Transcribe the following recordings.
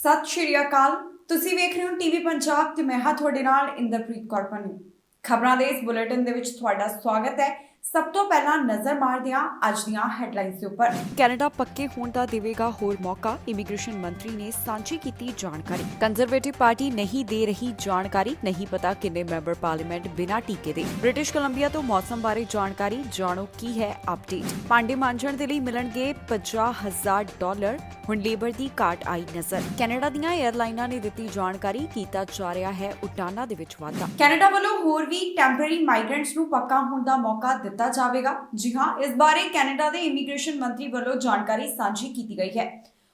ਸਤਿ ਸ਼੍ਰੀ ਅਕਾਲ। ਤੁਸੀਂ ਵੇਖ ਰਹੇ ਹੋ ਟੀਵੀ ਪੰਜਾਬ ਤੇ ਮੈਂ ਹਾਂ ਤੁਹਾਡੇ ਨਾਲ ਇੰਦਰਪ੍ਰੀਤ ਕੌਰ ਪੰਨੂ। ਖਬਰਾਂ ਦੇ ਇਸ ਬੁਲੇਟਿਨ ਦੇ ਵਿੱਚ ਤੁਹਾਡਾ ਸਵਾਗਤ ਹੈ। ਸਭ ਤੋਂ ਪਹਿਲਾਂ ਨਜ਼ਰ ਮਾਰਦੇ ਹਾਂ ਅੱਜ ਦੀਆਂ ਹੈਡਲਾਈਨਸ ਦੇ ਉੱਪਰ। ਕੈਨੇਡਾ ਪੱਕੇ ਹੋਣ ਦਾ ਦੇਵੇਗਾ ਹੋਰ ਮੌਕਾ, ਇਮੀਗ੍ਰੇਸ਼ਨ ਮੰਤਰੀ ਨੇ ਸਾਂਝੀ ਕੀਤੀ ਜਾਣਕਾਰੀ। ਕੰਜ਼ਰਵੇਟਿਵ ਪਾਰਟੀ ਨਹੀਂ ਦੇ ਰਹੀ ਜਾਣਕਾਰੀ, ਨਹੀਂ ਪਤਾ ਕਿੰਨੇ ਮੈਂਬਰ ਪਾਰਲੀਮੈਂਟ ਬਿਨਾਂ ਟੀਕੇ ਦੇ। ਬ੍ਰਿਟਿਸ਼ ਕੋਲੰਬੀਆ ਤੋਂ ਮੌਸਮ ਬਾਰੇ ਜਾਣਕਾਰੀ, ਜਾਣੋ ਕੀ ਹੈ ਅਪਡੇਟ। ਭਾਂਡੇ ਮਾਂਜਣ ਦੇ ਲਈ ਮਿਲਣਗੇ $50,000, ਹੁਣ ਲੇਬਰ ਦੀ ਘਾਟ ਆਈ ਨਜ਼ਰ। ਕੈਨੇਡਾ ਦੀਆਂ 에ਅਰਲਾਈਨਾਂ ਨੇ ਦਿੱਤੀ ਜਾਣਕਾਰੀ, ਕੀਤਾ ਜਾ ਰਿਹਾ ਹੈ ਉਡਾਨਾਂ ਦੇ ਵਿੱਚ ਵਾਧਾ। ਕੈਨੇਡਾ ਵੱਲੋਂ ਹੋਰ ਵੀ ਟੈਂਪਰੇਰੀ ਮਾਈਗ੍ਰੈਂਟਸ ਨੂੰ ਪੱਕਾ ਹੋਣ ਦਾ ਮੌਕਾ ਦਿੱਤਾ ਜਾਵੇਗਾ। ਜੀ ਹਾਂ, ਇਸ ਬਾਰੇ ਕੈਨੇਡਾ ਦੇ ਇਮੀਗ੍ਰੇਸ਼ਨ ਮੰਤਰੀ ਵੱਲੋਂ ਜਾਣਕਾਰੀ ਸਾਂਝੀ ਕੀਤੀ ਗਈ ਹੈ।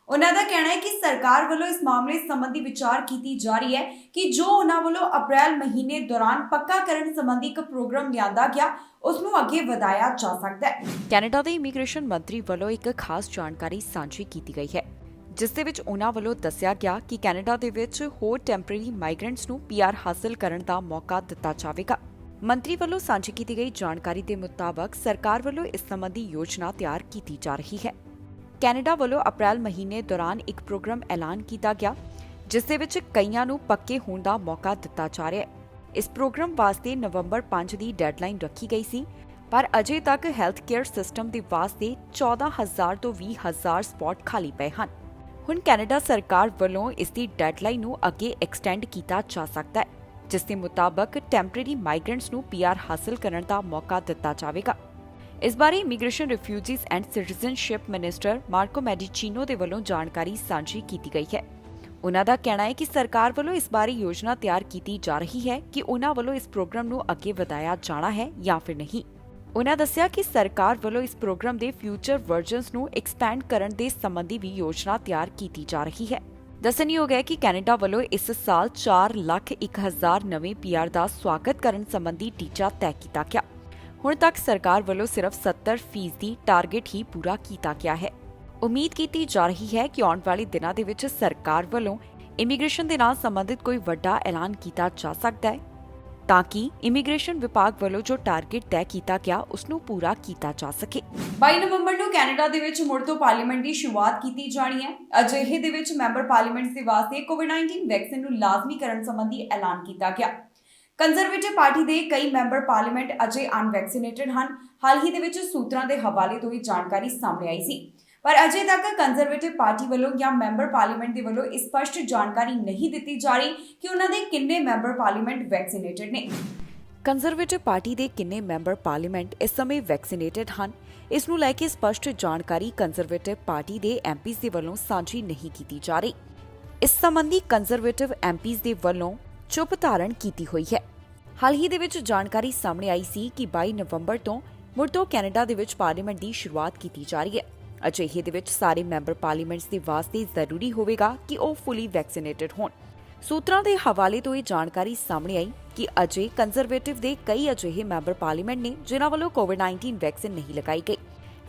ਉਹਨਾਂ ਦਾ ਕਹਿਣਾ ਹੈ ਕਿ ਸਰਕਾਰ ਵੱਲੋਂ ਇਸ ਮਾਮਲੇ ਸੰਬੰਧੀ ਵਿਚਾਰ ਕੀਤੀ ਜਾ ਰਹੀ ਹੈ ਕਿ ਜੋ ਉਹਨਾਂ ਵੱਲੋਂ ਅਪ੍ਰੈਲ ਮਹੀਨੇ ਦੌਰਾਨ ਪੱਕਾ ਕਰਨ ਸੰਬੰਧੀ ਇੱਕ ਪ੍ਰੋਗਰਾਮ ਲਿਆਂਦਾ ਗਿਆ, ਉਸ ਨੂੰ ਅੱਗੇ ਵਧਾਇਆ ਜਾ ਸਕਦਾ ਹੈ। ਕੈਨੇਡਾ ਦੇ ਇਮੀਗ੍ਰੇਸ਼ਨ ਮੰਤਰੀ ਵੱਲੋਂ ਇੱਕ ਖਾਸ ਜਾਣਕਾਰੀ ਸਾਂਝੀ ਕੀਤੀ ਗਈ ਹੈ, ਜਿਸ ਦੇ ਵਿੱਚ ਉਹਨਾਂ ਵੱਲੋਂ ਦੱਸਿਆ ਗਿਆ ਕਿ ਕੈਨੇਡਾ ਦੇ ਵਿੱਚ ਹੋਰ ਟੈਂਪਰੇਰੀ ਮਾਈਗ੍ਰੈਂਟਸ ਨੂੰ PR ਹਾਸਲ ਕਰਨ ਦਾ ਮੌਕਾ ਦਿੱਤਾ ਜਾਵੇਗਾ। ਮੰਤਰੀ ਵੱਲੋਂ ਸਾਂਝੀ ਕੀਤੀ ਗਈ ਜਾਣਕਾਰੀ ਦੇ ਮੁਤਾਬਕ ਸਰਕਾਰ ਵੱਲੋਂ ਇਸ ਸੰਬੰਧੀ ਯੋਜਨਾ ਤਿਆਰ ਕੀਤੀ ਜਾ ਰਹੀ ਹੈ। ਕੈਨੇਡਾ ਵੱਲੋਂ ਅਪ੍ਰੈਲ ਮਹੀਨੇ ਦੌਰਾਨ ਇੱਕ ਪ੍ਰੋਗਰਾਮ ਐਲਾਨ ਕੀਤਾ ਗਿਆ, ਜਿਸ ਦੇ ਵਿੱਚ ਕਈਆਂ ਨੂੰ ਪੱਕੇ ਹੋਣ ਦਾ ਮੌਕਾ ਦਿੱਤਾ ਜਾ ਰਿਹਾ ਹੈ। ਇਸ ਪ੍ਰੋਗਰਾਮ ਵਾਸਤੇ ਨਵੰਬਰ 5 ਦੀ ਡੈਡਲਾਈਨ ਰੱਖੀ ਗਈ ਸੀ, ਪਰ ਅਜੇ ਤੱਕ ਹੈਲਥ ਕੇਅਰ ਸਿਸਟਮ ਦੇ ਵਾਸਤੇ 14,000 ਤੋਂ 20,000 ਸਪੌਟ ਖਾਲੀ ਪਏ ਹਨ। ਹੁਣ ਕੈਨੇਡਾ ਸਰਕਾਰ ਵੱਲੋਂ ਇਸ ਦੀ ਡੈਡਲਾਈਨ ਨੂੰ ਅੱਗੇ ਐਕਸਟੈਂਡ ਕੀਤਾ ਜਾ ਸਕਦਾ ਹੈ, ਜਿਸ ਦੇ ਮੁਤਾਬਕ ਟੈਂਪਰੇਰੀ ਮਾਈਗ੍ਰੈਂਟਸ ਨੂੰ PR ਹਾਸਲ ਕਰਨ ਦਾ ਮੌਕਾ ਦਿੱਤਾ ਜਾਵੇਗਾ। ਇਸ ਬਾਰੇ immigration, refugees and citizenship minister Marco Mendicino ਦੇ ਵੱਲੋਂ ਜਾਣਕਾਰੀ ਸਾਂਝੀ ਕੀਤੀ ਗਈ ਹੈ। ਉਨ੍ਹਾਂ ਦਾ ਕਹਿਣਾ ਹੈ ਕਿ ਸਰਕਾਰ ਵੱਲੋਂ ਇਸ ਬਾਰੇ ਯੋਜਨਾ ਤਿਆਰ ਕੀਤੀ ਜਾ ਰਹੀ ਹੈ ਕਿ ਉਨ੍ਹਾਂ ਵੱਲੋਂ ਇਸ ਪ੍ਰੋਗਰਾਮ ਨੂੰ ਅੱਗੇ ਵਧਾਇਆ ਜਾਣਾ ਹੈ ਜਾਂ ਫਿਰ ਨਹੀਂ। ਉਨ੍ਹਾਂ ਦੱਸਿਆ ਕਿ ਸਰਕਾਰ ਵੱਲੋਂ ਇਸ ਪ੍ਰੋਗਰਾਮ ਦੇ ਫਿਊਚਰ ਵਰਜ਼ਨਸ ਨੂੰ ਐਕਸਪੈਂਡ ਕਰਨ ਦੇ ਸੰਬੰਧੀ ਵੀ ਯੋਜਨਾ ਤਿਆਰ ਕੀਤੀ ਜਾ ਰਹੀ ਹੈ। ਦੱਸਣਯੋਗ ਹੈ ਕਿ ਕੈਨੇਡਾ ਵੱਲੋਂ ਇਸ ਸਾਲ 4,01,000 ਨਵੇਂ PR ਦਾ ਸਵਾਗਤ ਕਰਨ ਸੰਬੰਧੀ ਟੀਚਾ ਤੈਅ ਕੀਤਾ ਗਿਆ। ਹੁਣ ਤੱਕ ਸਰਕਾਰ ਵੱਲੋਂ ਸਿਰਫ 70% ਟਾਰਗੇਟ ਹੀ ਪੂਰਾ ਕੀਤਾ ਗਿਆ ਹੈ। ਉਮੀਦ ਕੀਤੀ ਜਾ ਰਹੀ ਹੈ ਕਿ ਆਉਣ ਵਾਲੇ ਦਿਨਾਂ ਦੇ ਵਿੱਚ ਸਰਕਾਰ ਵੱਲੋਂ ਇਮੀਗ੍ਰੇਸ਼ਨ ਦੇ ਨਾਲ ਸੰਬੰਧਿਤ ਕੋਈ ਵੱਡਾ ਐਲਾਨ ਕੀਤਾ ਜਾ ਸਕਦਾ ਹੈ, ਤਾਂ ਕਿ ਇਮੀਗ੍ਰੇਸ਼ਨ ਵਿਭਾਗ ਵੱਲੋਂ ਜੋ ਟਾਰਗੇਟ ਤੈਅ ਕੀਤਾ ਗਿਆ ਉਸ ਨੂੰ ਪੂਰਾ ਕੀਤਾ ਜਾ ਸਕੇ। 22 ਨਵੰਬਰ ਨੂੰ ਕੈਨੇਡਾ ਦੇ ਵਿੱਚ ਮੁੜ ਤੋਂ ਪਾਰਲੀਮੈਂਟ ਦੀ ਸ਼ੁਰੂਆਤ ਕੀਤੀ ਜਾਣੀ ਹੈ। ਅਜਿਹੇ ਦੇ ਵਿੱਚ ਮੈਂਬਰ ਪਾਰਲੀਮੈਂਟ ਦੇ ਵਾਸਤੇ ਕੋਵਿਡ-19 ਵੈਕਸੀਨ ਨੂੰ ਲਾਜ਼ਮੀ ਕਰਨ ਸੰਬੰਧੀ ਐਲਾਨ ਕੀਤਾ ਗਿਆ। ਕੰਜ਼ਰਵੇਟਿਵ ਪਾਰਟੀ ਦੇ ਕਈ ਮੈਂਬਰ ਪਾਰਲੀਮੈਂਟ ਅਜੇ ਅਨਵੈਕਸੀਨੇਟਡ ਹਨ। ਹਾਲ ਹੀ ਦੇ ਵਿੱਚ ਸੂਤਰਾਂ ਦੇ ਹਵਾਲੇ ਤੋਂ ਇਹ ਜਾਣਕਾਰੀ ਸਾਹਮਣੇ ਆਈ ਸੀ, ਪਰ ਅਜੇ ਤੱਕ ਕੰਜ਼ਰਵੇਟਿਵ ਪਾਰਟੀ ਵੱਲੋਂ ਜਾਂ ਮੈਂਬਰ ਪਾਰਲੀਮੈਂਟ ਦੇ ਵੱਲੋਂ ਇਸ ਸਪਸ਼ਟ ਜਾਣਕਾਰੀ ਨਹੀਂ ਦਿੱਤੀ ਜਾ ਰਹੀ ਕਿ ਉਹਨਾਂ ਦੇ ਕਿੰਨੇ ਮੈਂਬਰ ਪਾਰਲੀਮੈਂਟ ਵੈਕਸੀਨੇਟਡ ਨੇ। ਕੰਜ਼ਰਵੇਟਿਵ ਪਾਰਟੀ ਦੇ ਕਿੰਨੇ ਮੈਂਬਰ ਪਾਰਲੀਮੈਂਟ ਇਸ ਸਮੇਂ ਵੈਕਸੀਨੇਟਡ ਹਨ, ਇਸ ਨੂੰ ਲੈ ਕੇ ਸਪਸ਼ਟ ਜਾਣਕਾਰੀ ਕੰਜ਼ਰਵੇਟਿਵ ਪਾਰਟੀ ਦੇ MPs ਦੇ ਵੱਲੋਂ ਸਾਂਝੀ ਨਹੀਂ ਕੀਤੀ ਜਾ ਰਹੀ। ਇਸ ਸੰਬੰਧੀ ਕੰਜ਼ਰਵੇਟਿਵ MPs ਦੇ ਵੱਲੋਂ ਚੁੱਪ ਧਾਰਨ ਕੀਤੀ ਹੋਈ ਹੈ। ਹਾਲ ਹੀ ਦੇ ਵਿੱਚ ਜਾਣਕਾਰੀ ਸਾਹਮਣੇ ਆਈ ਸੀ ਕਿ 22 ਨਵੰਬਰ ਤੋਂ ਮੁੜ ਤੋਂ ਕੈਨੇਡਾ ਦੇ ਵਿੱਚ ਪਾਰਲੀਮੈਂਟ ਦੀ ਸ਼ੁਰੂਆਤ ਕੀਤੀ ਜਾ ਰਹੀ ਹੈ। ਅਜਿਹੇ ਦੇ ਵਿੱਚ ਸਾਰੇ ਮੈਂਬਰ ਪਾਰਲੀਮੈਂਟਸ ਦੇ ਵਾਸਤੇ ਜ਼ਰੂਰੀ ਹੋਵੇਗਾ ਕਿ ਉਹ ਫੁੱਲੀ ਵੈਕਸੀਨੇਟਡ ਹੋਣ। ਸੂਤਰਾਂ ਦੇ ਹਵਾਲੇ ਤੋਂ ਇਹ ਜਾਣਕਾਰੀ ਸਾਹਮਣੇ ਆਈ ਕਿ ਅਜੇ ਕੰਜ਼ਰਵੇਟਿਵ ਦੇ ਕਈ ਅਜਿਹੇ ਮੈਂਬਰ ਪਾਰਲੀਮੈਂਟ ਨੇ ਜਿਨ੍ਹਾਂ ਵੱਲੋਂ ਕੋਵਿਡ-19 ਵੈਕਸੀਨ ਨਹੀਂ ਲਗਾਈ ਗਈ।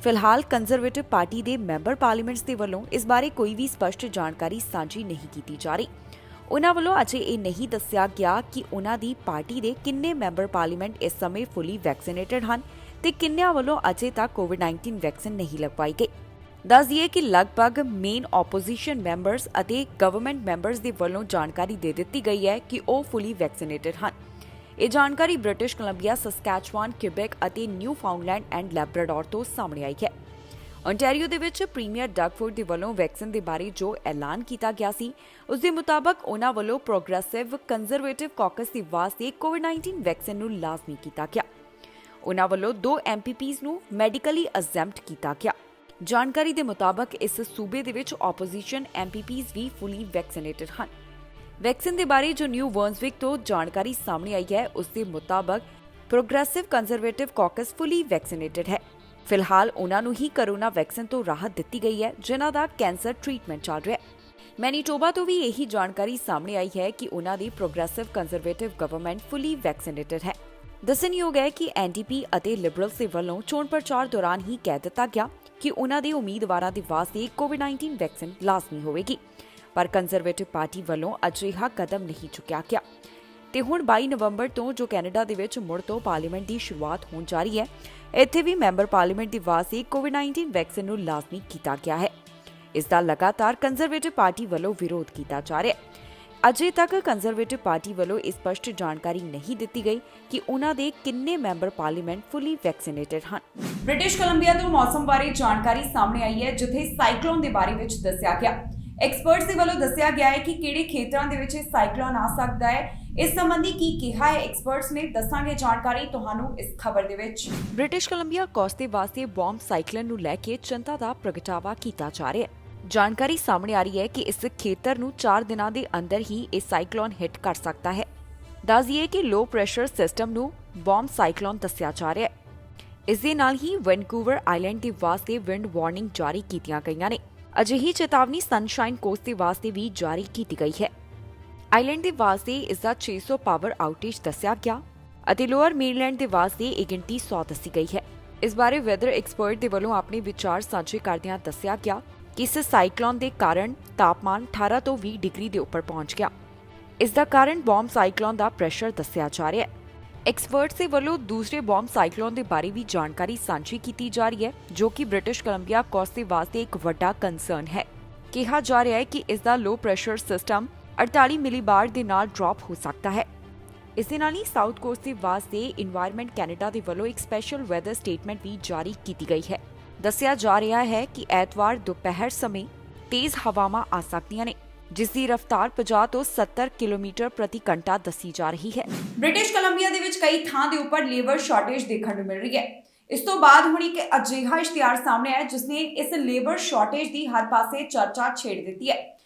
ਫਿਲਹਾਲ ਕੰਜ਼ਰਵੇਟਿਵ ਪਾਰਟੀ ਦੇ ਮੈਂਬਰ ਪਾਰਲੀਮੈਂਟਸ ਦੇ ਵੱਲੋਂ ਇਸ ਬਾਰੇ ਕੋਈ ਵੀ ਸਪਸ਼ਟ ਜਾਣਕਾਰੀ ਸਾਂਝੀ ਨਹੀਂ ਕੀਤੀ ਜਾ ਰਹੀ। ਉਨ੍ਹਾਂ ਵੱਲੋਂ ਅਜੇ ਇਹ ਨਹੀਂ ਦੱਸਿਆ ਗਿਆ ਕਿ ਉਨ੍ਹਾਂ ਦੀ ਪਾਰਟੀ ਦੇ ਕਿੰਨੇ ਮੈਂਬਰ ਪਾਰਲੀਮੈਂਟ ਇਸ ਸਮੇਂ ਫੁੱਲੀ ਵੈਕਸੀਨੇਟਡ ਹਨ ਤੇ ਕਿੰਨਿਆਂ ਵੱਲੋਂ ਅਜੇ ਤੱਕ ਕੋਵਿਡ-19 ਵੈਕਸੀਨ ਨਹੀਂ ਲਗਵਾਈ ਗਈ। ਦੱਸ ਦਈਏ ਕਿ ਲਗਭਗ ਮੇਨ ਆਪੋਜੀਸ਼ਨ ਮੈਂਬਰਸ ਅਤੇ ਗਵਰਨਮੈਂਟ ਮੈਂਬਰਸ ਦੇ ਵੱਲੋਂ ਜਾਣਕਾਰੀ ਦੇ ਦਿੱਤੀ ਗਈ ਹੈ ਕਿ ਉਹ ਫੁੱਲੀ ਵੈਕਸੀਨੇਟਡ ਹਨ। ਇਹ ਜਾਣਕਾਰੀ ਬ੍ਰਿਟਿਸ਼ ਕੋਲੰਬੀਆ, ਸਸਕੈਚੁਆਨ, ਕਿਊਬੈਕ ਅਤੇ ਨਿਊਫਾਊਂਡਲੈਂਡ ਐਂਡ ਲੈਬਰਾਡੋਰ ਤੋਂ ਸਾਹਮਣੇ ਆਈ ਹੈ। ontario ਦੇ ਵਿੱਚ ਪ੍ਰੀਮੀਅਰ ਡਗ ਫੋਰਡ ਦੇ ਵੱਲੋਂ ਵੈਕਸੀਨ ਦੇ ਬਾਰੇ ਜੋ ਐਲਾਨ ਕੀਤਾ ਗਿਆ ਸੀ, ਉਸ ਦੇ ਮੁਤਾਬਕ ਉਹਨਾਂ ਵੱਲੋਂ ਪ੍ਰੋਗਰੈਸਿਵ ਕੰਜ਼ਰਵੇਟਿਵ ਕਾਕਸ ਦੇ ਵਾਸਤੇ ਕੋਵਿਡ-19 ਵੈਕਸੀਨ ਨੂੰ ਲਾਜ਼ਮੀ ਕੀਤਾ ਗਿਆ। ਉਹਨਾਂ ਵੱਲੋਂ 2 MPPs ਨੂੰ ਮੈਡੀਕਲੀ ਐਗਜ਼ੈਂਪਟ ਕੀਤਾ ਗਿਆ। ਜਾਣਕਾਰੀ ਦੇ ਮੁਤਾਬਕ ਇਸ ਸੂਬੇ ਦੇ ਵਿੱਚ ਆਪੋਜੀਸ਼ਨ MPPs ਵੀ ਫੁੱਲੀ ਵੈਕਸੀਨੇਟਡ ਹਨ। ਵੈਕਸੀਨ ਦੇ ਬਾਰੇ ਜੋ ਨਿਊ ਵਰਨਸਵਿਕ ਤੋਂ ਜਾਣਕਾਰੀ ਸਾਹਮਣੇ ਆਈ ਹੈ, ਉਸ ਦੇ ਮੁਤਾਬਕ ਪ੍ਰੋਗਰੈਸਿਵ ਕੰਜ਼ਰਵੇਟਿਵ ਕਾਕਸ ਫੁੱਲੀ ਵੈਕਸੀਨੇਟਡ ਹੈ। ਫਿਲਹਾਲ ਉਹਨਾਂ ਨੂੰ ਹੀ ਕੋਰੋਨਾ ਵੈਕਸੀਨ ਤੋਂ ਰਾਹਤ ਦਿੱਤੀ ਗਈ ਹੈ, ਜਿਨ੍ਹਾਂ ਦਾ ਕੈਂਸਰ ਟ੍ਰੀਟਮੈਂਟ ਚੱਲ ਰਿਹਾ ਹੈ। ਮੈਨੀਟੋਬਾ ਤੋਂ ਵੀ ਇਹੀ ਜਾਣਕਾਰੀ ਸਾਹਮਣੇ ਆਈ ਹੈ ਕਿ ਉਹਨਾਂ ਦੀ ਪ੍ਰੋਗਰੈਸਿਵ ਕੰਜ਼ਰਵੇਟਿਵ ਗਵਰਨਮੈਂਟ ਫੁੱਲੀ ਵੈਕਸੀਨੇਟਡ ਹੈ। ਦੱਸਣਯੋਗ ਹੈ ਕਿ NDP ਅਤੇ ਲਿਬਰਲਸ ਦੇ ਵੱਲੋਂ ਚੋਣ ਪ੍ਰਚਾਰ ਦੌਰਾਨ ਹੀ ਕਹਿ ਦਿੱਤਾ ਗਿਆ ਕਿ ਉਹਨਾਂ ਦੇ ਉਮੀਦਵਾਰਾਂ ਦੇ ਵਾਸਤੇ ਕੋਵਿਡ-19 ਵੈਕਸੀਨ ਲਾਜ਼ਮੀ ਹੋਵੇਗੀ, ਪਰ ਕੰਜ਼ਰਵੇਟਿਵ ਪਾਰਟੀ ਵੱਲੋਂ ਅਜਿਹਾ ਕਦਮ ਨਹੀਂ ਚੁੱਕਿਆ ਗਿਆ। ਤੇ ਹੁਣ 22 ਨਵੰਬਰ ਤੋਂ ਜੋ ਕੈਨੇਡਾ ਦੇ ਵਿੱਚ ਮੁੜ ਤੋਂ ਪਾਰਲੀਮੈਂਟ ਦੀ ਸ਼ੁਰੂਆਤ ਹੋਣ ਜਾ ਰਹੀ ਹੈ, ਇੱਥੇ ਵੀ ਮੈਂਬਰ ਪਾਰਲੀਮੈਂਟ ਦੀ ਵਾਸਤੇ ਕੋਵਿਡ-19 ਵੈਕਸੀਨ ਨੂੰ ਲਾਜ਼ਮੀ ਕੀਤਾ ਗਿਆ ਹੈ। ਇਸ ਦਾ ਲਗਾਤਾਰ ਕੰਜ਼ਰਵੇਟਿਵ ਪਾਰਟੀ ਵੱਲੋਂ ਵਿਰੋਧ ਕੀਤਾ ਜਾ ਰਿਹਾ ਹੈ। ਅਜੇ ਤੱਕ ਕੰਜ਼ਰਵੇਟਿਵ ਪਾਰਟੀ ਵੱਲੋਂ ਇਹ ਸਪਸ਼ਟ ਜਾਣਕਾਰੀ ਨਹੀਂ ਦਿੱਤੀ ਗਈ ਕਿ ਉਹਨਾਂ ਦੇ ਕਿੰਨੇ ਮੈਂਬਰ ਪਾਰਲੀਮੈਂਟ ਫੁੱਲੀ ਵੈਕਸੀਨੇਟਡ ਹਨ। ਬ੍ਰਿਟਿਸ਼ ਕੋਲੰਬੀਆ ਤੋਂ ਮੌਸਮ ਬਾਰੇ ਜਾਣਕਾਰੀ ਸਾਹਮਣੇ ਆਈ ਹੈ, ਜਿੱਥੇ ਸਾਈਕਲੋਨ ਦੇ ਬਾਰੇ ਵਿੱਚ ਦੱਸਿਆ ਗਿਆ। ਐਕਸਪਰਟਸ ਦੇ ਵੱਲੋਂ ਦੱਸਿਆ ਗਿਆ ਹੈ ਕਿ ਕਿਹੜੇ ਖੇਤਰਾਂ ਦੇ ਵਿੱਚ ਇਹ ਸਾਈਕਲੋਨ ਆ ਸਕਦਾ ਹੈ। ਇਸ ਸੰਬੰਧੀ ਕੀ ਕਿਹਾ ਹੈ ਐਕਸਪਰਟਸ ਨੇ, ਦੱਸਾਂਗੇ ਜਾਣਕਾਰੀ ਤੁਹਾਨੂੰ ਇਸ ਖਬਰ ਦੇ ਵਿੱਚ। ਬ੍ਰਿਟਿਸ਼ ਕੋਲੰਬੀਆ ਕੋਸਤੇ ਵਾਸਤੇ ਬੌਮ ਸਾਈਕਲਨ ਨੂੰ ਲੈ ਕੇ ਚਿੰਤਾ ਦਾ ਪ੍ਰਗਟਾਵਾ ਕੀਤਾ ਜਾ ਰਿਹਾ ਹੈ। ਜਾਣਕਾਰੀ ਸਾਹਮਣੇ ਆ ਰਹੀ ਹੈ ਕਿ ਇਸ ਖੇਤਰ ਨੂੰ 4 ਦਿਨਾਂ ਦੇ ਅੰਦਰ ਹੀ ਇਹ ਸਾਈਕਲੋਨ ਹਿੱਟ ਕਰ ਸਕਦਾ ਹੈ। ਦੱਸ ਦਈਏ ਕਿ ਲੋ ਪ੍ਰੈਸ਼ਰ ਸਿਸਟਮ ਨੂੰ ਬੌਮ ਸਾਈਕਲੋਨ ਦੱਸਿਆ ਜਾ ਰਿਹਾ ਹੈ। ਇਸ ਦੇ ਨਾਲ ਹੀ ਵੈਨਕੂਵਰ ਆਈਲੈਂਡ ਦੇ ਵਾਸਤੇ ਵਿੰਡ ਵਾਰਨਿੰਗ ਜਾਰੀ ਕੀਤੀਆਂ ਗਈਆਂ ਨੇ। ਅਜਿਹੀ ਚੇਤਾਵਨੀ ਸਨਸ਼ਾਈਨ ਕੋਸਟ ਦੇ ਵਾਸਤੇ ਵੀ ਜਾਰੀ ਕੀਤੀ ਗਈ ਹੈ। ਆਈਲੈਂਡ ਦੇ ਵਾਸਤੇ ਇਸ ਦਾ 600 ਪਾਵਰ ਆਊਟੇਜ ਦੱਸਿਆ ਗਿਆ ਅਤੇ ਲੋਅਰ ਮੇਨਲੈਂਡ ਦੇ ਵਾਸਤੇ ਇਹ ਗਿਣਤੀ 100 ਦੱਸੀ ਗਈ ਹੈ। ਇਸ ਬਾਰੇ ਵੈਦਰ ਐਕਸਪਰਟ ਦੇ ਵੱਲੋਂ ਆਪਣੇ ਵਿਚਾਰ ਸਾਂਝੇ ਕਰਦਿਆਂ ਦੱਸਿਆ ਗਿਆ ਕਿ ਇਸ ਸਾਈਕਲੋਨ ਦੇ ਕਾਰਨ ਤਾਪਮਾਨ 18 ਤੋਂ 20 ਡਿਗਰੀ ਦੇ ਉੱਪਰ ਪਹੁੰਚ ਗਿਆ। ਇਸ ਦਾ ਕਾਰਨ ਬੌਮ ਸਾਈਕਲੋਨ ਦਾ ਪ੍ਰੈਸ਼ਰ ਦੱਸਿਆ ਜਾ ਰਿਹਾ ਹੈ। ਐਕਸਪਰਟਸ ਦੇ ਵੱਲੋਂ ਦੂਸਰੇ ਬੌਮ ਸਾਈਕਲੋਨ ਦੇ ਬਾਰੇ ਵੀ ਜਾਣਕਾਰੀ ਸਾਂਝੀ ਕੀਤੀ ਜਾ ਰਹੀ ਹੈ, ਜੋ ਕਿ ਬ੍ਰਿਟਿਸ਼ ਕੋਲੰਬੀਆ ਕੋਸਟ ਦੇ ਵਾਸਤੇ ਇੱਕ ਵੱਡਾ ਕੰਸਰਨ ਹੈ। ਕਿਹਾ ਜਾ ਰਿਹਾ ਹੈ ਕਿ ਇਸ ਦਾ ਲੋ ਪ੍ਰੈਸ਼ਰ ਸਿਸਟਮ 48 ਮਿਲੀਬਾਰ ਦੇ ਨਾਲ ਡ੍ਰੌਪ ਹੋ ਸਕਦਾ ਹੈ। ਇਸ ਦੇ ਨਾਲ ਹੀ ਸਾਊਥ ਕੋਸਟ ਦੇ ਵਾਸਤੇ ਇਨਵਾਇਰਨਮੈਂਟ ਕੈਨੇਡਾ ਦੇ ਵੱਲੋਂ ਇੱਕ ਸਪੈਸ਼ਲ ਵੈਦਰ ਸਟੇਟਮੈਂਟ ਵੀ ਜਾਰੀ ਕੀਤੀ ਗਈ ਹੈ। ਦੱਸਿਆ ਜਾ ਰਿਹਾ ਹੈ ਕਿ ਐਤਵਾਰ ਦੁਪਹਿਰ ਸਮੇਂ ਤੇਜ਼ ਹਵਾਵਾਂ ਆ ਸਕਦੀਆਂ ਨੇ, ਜਿਸ ਦੀ ਰਫ਼ਤਾਰ 50 ਤੋਂ 70 ਕਿਲੋਮੀਟਰ ਪ੍ਰਤੀ ਘੰਟਾ ਦੱਸੀ ਜਾ ਰਹੀ ਹੈ। ਬ੍ਰਿਟਿਸ਼ ਕੋਲੰਬੀਆ ਦੇ ਵਿੱਚ ਕਈ ਥਾਂ ਦੇ ਉੱਪਰ ਲੇਬਰ ਸ਼ਾਰਟੇਜ ਦੇਖਣ ਨੂੰ ਮਿਲ ਰਹੀ ਹੈ। ਇਸ ਤੋਂ ਬਾਅਦ ਹੁਣ ਇੱਕ ਅਜਿਹਾ ਇਸ਼ਤਿਹਾਰ ਸਾਹਮਣੇ ਆਇਆ ਜਿਸ ਨੇ ਇਸ ਲੇਬਰ ਸ਼ਾਰਟੇਜ ਦੀ ਹਰ ਪਾਸੇ ਚਰਚਾ ਛੇੜ ਦਿੱਤੀ ਹੈ।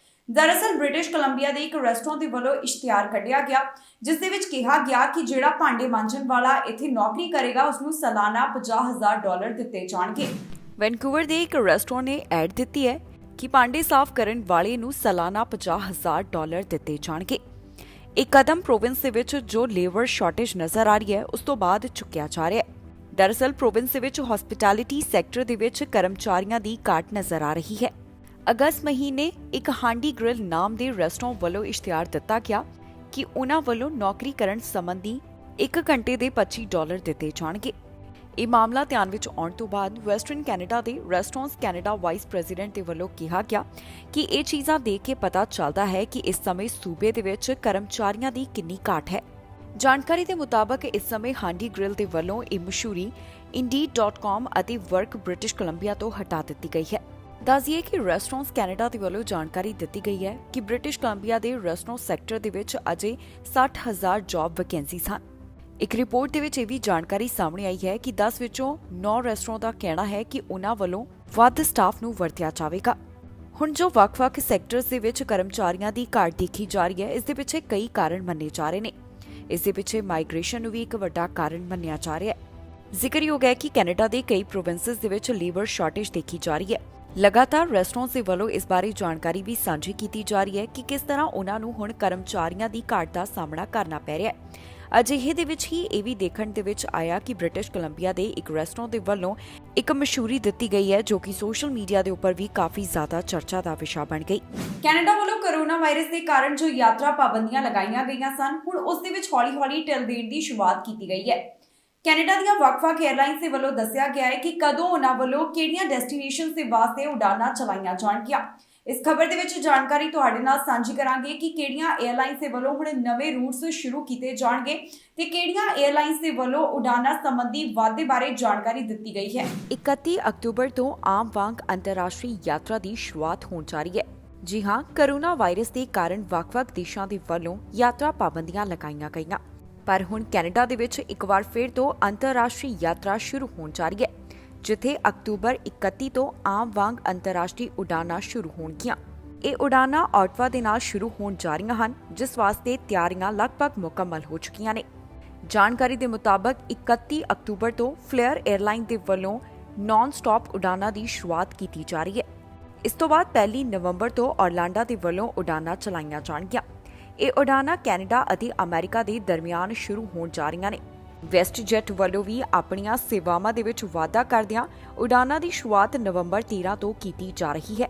ਦਰਅਸਲ ਬ੍ਰਿਟਿਸ਼ ਕੋਲੰਬੀਆ ਦੇ ਇੱਕ ਰੈਸਟੋਰੈਂਟ ਦੇ ਵੱਲੋਂ ਇਸ਼ਤਿਹਾਰ ਕੱਢਿਆ ਗਿਆ, ਜਿਸ ਦੇ ਵਿੱਚ ਕਿਹਾ ਗਿਆ ਕਿ ਜਿਹੜਾ ਭਾਂਡੇ ਮਾਂਜਣ ਵਾਲਾ ਇੱਥੇ ਨੌਕਰੀ ਕਰੇਗਾ ਉਸ ਨੂੰ ਸਾਲਾਨਾ $50,000 ਦਿੱਤੇ ਜਾਣਗੇ। ਵੈਨਕੂਵਰ ਦੇ ਇੱਕ ਰੈਸਟੋਰੈਂਟ ਨੇ ਐਡ ਦਿੱਤੀ ਹੈ ਕਿ ਭਾਂਡੇ ਸਾਫ਼ ਕਰਨ ਵਾਲੇ ਨੂੰ ਸਾਲਾਨਾ $50,000 ਦਿੱਤੇ ਜਾਣਗੇ। ਇਹ ਕਦਮ ਪ੍ਰੋਵਿੰਸ ਦੇ ਵਿੱਚ ਜੋ ਲੇਬਰ ਸ਼ਾਰਟੇਜ ਨਜ਼ਰ ਆ ਰਹੀ ਹੈ ਉਸ ਤੋਂ ਬਾਅਦ ਚੁੱਕਿਆ ਜਾ ਰਿਹਾ ਹੈ। ਦਰਅਸਲ ਪ੍ਰੋਵਿੰਸ ਦੇ ਵਿੱਚ ਹਸਪਿਟੈਲਿਟੀ ਸੈਕਟਰ ਦੇ ਵਿੱਚ ਕਰਮਚਾਰੀਆਂ ਦੀ ਘਾਟ ਨਜ਼ਰ ਆ ਰਹੀ ਹੈ। ਅਗਸਤ ਮਹੀਨੇ ਇੱਕ ਹਾਂਡੀ ਗ੍ਰਿਲ ਨਾਮ ਦੇ ਰੈਸਟੋਰੈਂਟ ਵੱਲੋਂ ਇਸ਼ਤਿਹਾਰ ਦਿੱਤਾ ਗਿਆ ਕਿ ਉਹਨਾਂ ਵੱਲੋਂ ਨੌਕਰੀ ਕਰਨ ਸੰਬੰਧੀ 1 ਘੰਟੇ ਦੇ $25 ਦਿੱਤੇ ਜਾਣਗੇ। ਇਹ ਮਾਮਲਾ ਧਿਆਨ ਵਿੱਚ ਆਉਣ ਤੋਂ ਬਾਅਦ ਵੈਸਟਰਨ ਕੈਨੇਡਾ ਦੇ ਰੈਸਟੋਰੈਂਟਸ ਕੈਨੇਡਾ ਵਾਈਸ ਪ੍ਰੈਜ਼ੀਡੈਂਟ ਦੇ ਵੱਲੋਂ ਕਿਹਾ ਗਿਆ ਕਿ ਇਹ ਚੀਜ਼ਾਂ ਦੇਖ ਕੇ ਪਤਾ ਚੱਲਦਾ ਹੈ ਕਿ ਇਸ ਸਮੇਂ ਸੂਬੇ ਦੇ ਵਿੱਚ ਕਰਮਚਾਰੀਆਂ ਦੀ ਕਿੰਨੀ ਘਾਟ ਹੈ। ਜਾਣਕਾਰੀ ਦੇ ਮੁਤਾਬਕ ਇਸ ਸਮੇਂ ਹਾਂਡੀ ਗ੍ਰਿਲ ਦੇ ਵੱਲੋਂ ਇਹ ਮਸ਼ਹੂਰੀ Indeed.com ਅਤੇ ਵਰਕ ਬ੍ਰਿਟਿਸ਼ ਕੋਲੰਬੀਆ ਤੋਂ ਹਟਾ ਦਿੱਤੀ ਗਈ ਹੈ। ਦੱਸ ਦਈਏ ਕਿ ਰੈਸਟੋਰੈਂਟਸ ਕੈਨੇਡਾ ਦੇ ਵੱਲੋਂ ਜਾਣਕਾਰੀ ਦਿੱਤੀ ਗਈ ਹੈ ਕਿ ਬ੍ਰਿਟਿਸ਼ ਕੋਲੰਬੀਆ ਦੇ ਰੈਸਟੋਰੈਂਟ ਸੈਕਟਰ ਦੇ ਵਿੱਚ ਅਜੇ 60,000 ਜੌਬ ਵੈਕੈਂਸੀਜ਼ ਹਨ। ਇੱਕ ਰਿਪੋਰਟ ਦੇ ਵਿੱਚ ਇਹ ਵੀ ਜਾਣਕਾਰੀ ਸਾਹਮਣੇ ਆਈ ਹੈ ਕਿ 10 ਵਿੱਚੋਂ 9 ਰੈਸਟੋਰੈਂਟ ਦਾ ਕਹਿਣਾ ਹੈ ਕਿ ਉਹਨਾਂ ਵੱਲੋਂ ਵੱਧ ਸਟਾਫ ਨੂੰ ਵਰਤਿਆ ਜਾਵੇਗਾ। ਹੁਣ ਜੋ ਵੱਖ-ਵੱਖ ਸੈਕਟਰਸ ਦੇ ਵਿੱਚ ਕਰਮਚਾਰੀਆਂ ਦੀ ਘਾਟ ਦੇਖੀ ਜਾ ਰਹੀ ਹੈ, ਇਸ ਦੇ ਪਿੱਛੇ ਕਈ ਕਾਰਨ ਮੰਨੇ ਜਾ ਰਹੇ ਨੇ। ਇਸ ਦੇ ਪਿੱਛੇ ਮਾਈਗ੍ਰੇਸ਼ਨ ਨੂੰ ਵੀ ਇੱਕ ਵੱਡਾ ਕਾਰਨ ਮੰਨਿਆ ਜਾ ਰਿਹਾ ਹੈ। ਜ਼ਿਕਰਯੋਗ ਹੈ ਕਿ ਕੈਨੇਡਾ ਦੇ ਕਈ ਪ੍ਰੋਵਿੰਸਸ ਦੇ ਵਿੱਚ ਲੇਬਰ ਸ਼ਾਰਟੇਜ ਦੇਖੀ ਜਾ ਰਹੀ ਹੈ। ਲਗਾਤਾਰ ਰੈਸਟੋਰੈਂਟਸ ਦੇ ਵੱਲੋਂ ਇਸ ਬਾਰੇ ਜਾਣਕਾਰੀ ਵੀ ਸਾਂਝੀ ਕੀਤੀ ਜਾ ਰਹੀ ਹੈ ਕਿ ਕਿਸ ਤਰ੍ਹਾਂ ਉਹਨਾਂ ਨੂੰ ਹੁਣ ਕਰਮਚਾਰੀਆਂ ਦੀ ਘਾਟ ਦਾ ਸਾਹਮਣਾ ਕਰਨਾ ਪੈ ਰਿਹਾ ਹੈ। ਅਜਿਹੇ ਦੇ ਵਿੱਚ ਹੀ ਇਹ ਵੀ ਦੇਖਣ ਦੇ ਵਿੱਚ ਆਇਆ ਕਿ ਬ੍ਰਿਟਿਸ਼ ਕੋਲੰਬੀਆ ਦੇ ਇੱਕ ਰੈਸਟੋਰੈਂਟ ਦੇ ਵੱਲੋਂ ਇੱਕ ਮਸ਼ਹੂਰੀ ਦਿੱਤੀ ਗਈ ਹੈ, ਜੋ ਕਿ ਸੋਸ਼ਲ ਮੀਡੀਆ ਦੇ ਉੱਪਰ ਵੀ ਕਾਫੀ ਜ਼ਿਆਦਾ ਚਰਚਾ ਦਾ ਵਿਸ਼ਾ ਬਣ ਗਈ। ਕੈਨੇਡਾ ਵੱਲੋਂ ਕੋਰੋਨਾ ਵਾਇਰਸ ਦੇ ਕਾਰਨ ਜੋ ਯਾਤਰਾ ਪਾਬੰਦੀਆਂ ਲਗਾਈਆਂ ਗਈਆਂ ਸਨ, ਹੁਣ ਉਸ ਦੇ ਵਿੱਚ ਹੌਲੀ-ਹੌਲੀ ਢਿੱਲ ਦੇਣ ਦੀ ਸ਼ੁਰੂਆਤ ਕੀਤੀ ਗਈ ਹੈ। ਕੈਨੇਡਾ ਦੀਆਂ ਵੱਖ-ਵੱਖ 에ਅਰਲਾਈਨਸ ਦੇ ਵੱਲੋਂ ਦੱਸਿਆ ਗਿਆ ਹੈ ਕਿ ਕਦੋਂ ਉਹਨਾਂ ਵੱਲੋਂ ਕਿਹੜੀਆਂ ਡੈਸਟੀਨੇਸ਼ਨਸ ਦੇ ਵਾਸਤੇ ਉਡਾਨਾਂ ਚਲਾਈਆਂ ਜਾਣਗੀਆਂ। ਇਸ ਖਬਰ ਦੇ ਵਿੱਚ ਜਾਣਕਾਰੀ ਤੁਹਾਡੇ ਨਾਲ ਸਾਂਝੀ ਕਰਾਂਗੇ ਕਿ ਕਿਹੜੀਆਂ 에ਅਰਲਾਈਨਸ ਦੇ ਵੱਲੋਂ ਹੁਣ ਨਵੇਂ ਰੂਟਸ ਸ਼ੁਰੂ ਕੀਤੇ ਜਾਣਗੇ ਤੇ ਕਿਹੜੀਆਂ 에ਅਰਲਾਈਨਸ ਦੇ ਵੱਲੋਂ ਉਡਾਨਾਂ ਸੰਬੰਧੀ ਵਾਅਦੇ ਬਾਰੇ ਜਾਣਕਾਰੀ ਦਿੱਤੀ ਗਈ ਹੈ। 31 ਅਕਤੂਬਰ ਤੋਂ ਆਮ ਵਾਂਗ ਅੰਤਰਰਾਸ਼ਟਰੀ ਯਾਤਰਾ ਦੀ ਸ਼ੁਰੂਆਤ ਹੋਣ ਜਾ ਰਹੀ ਹੈ। ਜੀ ਹਾਂ, ਕੋਰੋਨਾ ਵਾਇਰਸ ਦੇ ਕਾਰਨ ਵੱਖ-ਵੱਖ ਦੇਸ਼ਾਂ ਦੇ ਵੱਲੋਂ ਯਾਤਰਾ ਪਾਬੰਦੀਆਂ ਲਗਾਈਆਂ ਗਈਆਂ, ਪਰ ਹੁਣ ਕੈਨੇਡਾ ਦੇ ਵਿੱਚ ਇੱਕ ਵਾਰ ਫਿਰ ਤੋਂ ਅੰਤਰਰਾਸ਼ਟਰੀ ਯਾਤਰਾ ਸ਼ੁਰੂ ਹੋਣ ਜਾ ਰਹੀ ਹੈ, ਜਿੱਥੇ ਅਕਤੂਬਰ 31 ਤੋਂ ਆਮ ਵਾਂਗ ਅੰਤਰਰਾਸ਼ਟਰੀ ਉਡਾਨਾਂ ਸ਼ੁਰੂ ਹੋਣਗੀਆਂ। ਇਹ ਉਡਾਨਾਂ ਆਟਵਾ ਦੇ ਨਾਲ ਸ਼ੁਰੂ ਹੋਣ ਜਾ ਰਹੀਆਂ ਹਨ, ਜਿਸ ਵਾਸਤੇ ਤਿਆਰੀਆਂ ਲਗਭਗ ਮੁਕੰਮਲ ਹੋ ਚੁੱਕੀਆਂ ਨੇ। ਜਾਣਕਾਰੀ ਦੇ ਮੁਤਾਬਕ 31 ਅਕਤੂਬਰ ਤੋਂ ਫਲੇਅਰ 에ਅਰਲਾਈਨ ਦੇ ਵੱਲੋਂ ਨਾਨ ਸਟਾਪ ਉਡਾਨਾਂ ਦੀ ਸ਼ੁਰੂਆਤ ਕੀਤੀ ਜਾ ਰਹੀ ਹੈ। ਇਸ ਤੋਂ ਬਾਅਦ 1 ਨਵੰਬਰ ਤੋਂ ਆਰਲੈਂਡਾ ਦੇ ਵੱਲੋਂ ਉਡਾਨਾਂ ਚਲਾਈਆਂ ਜਾਣਗੀਆਂ। ਇਹ ਉਡਾਨਾਂ ਕੈਨੇਡਾ ਅਤੇ ਅਮਰੀਕਾ ਦੇ ਦਰਮਿਆਨ ਸ਼ੁਰੂ ਹੋਣ ਜਾ ਰਹੀਆਂ ਨੇ। ਵੈਸਟ ਜੈਟ ਵੱਲੋਂ ਵੀ ਆਪਣੀਆਂ ਸੇਵਾਵਾਂ ਦੇ ਵਿੱਚ ਵਾਧਾ ਕਰਦਿਆਂ ਉਡਾਨਾਂ ਦੀ ਸ਼ੁਰੂਆਤ ਨਵੰਬਰ 13 ਤੋਂ ਕੀਤੀ ਜਾ ਰਹੀ ਹੈ।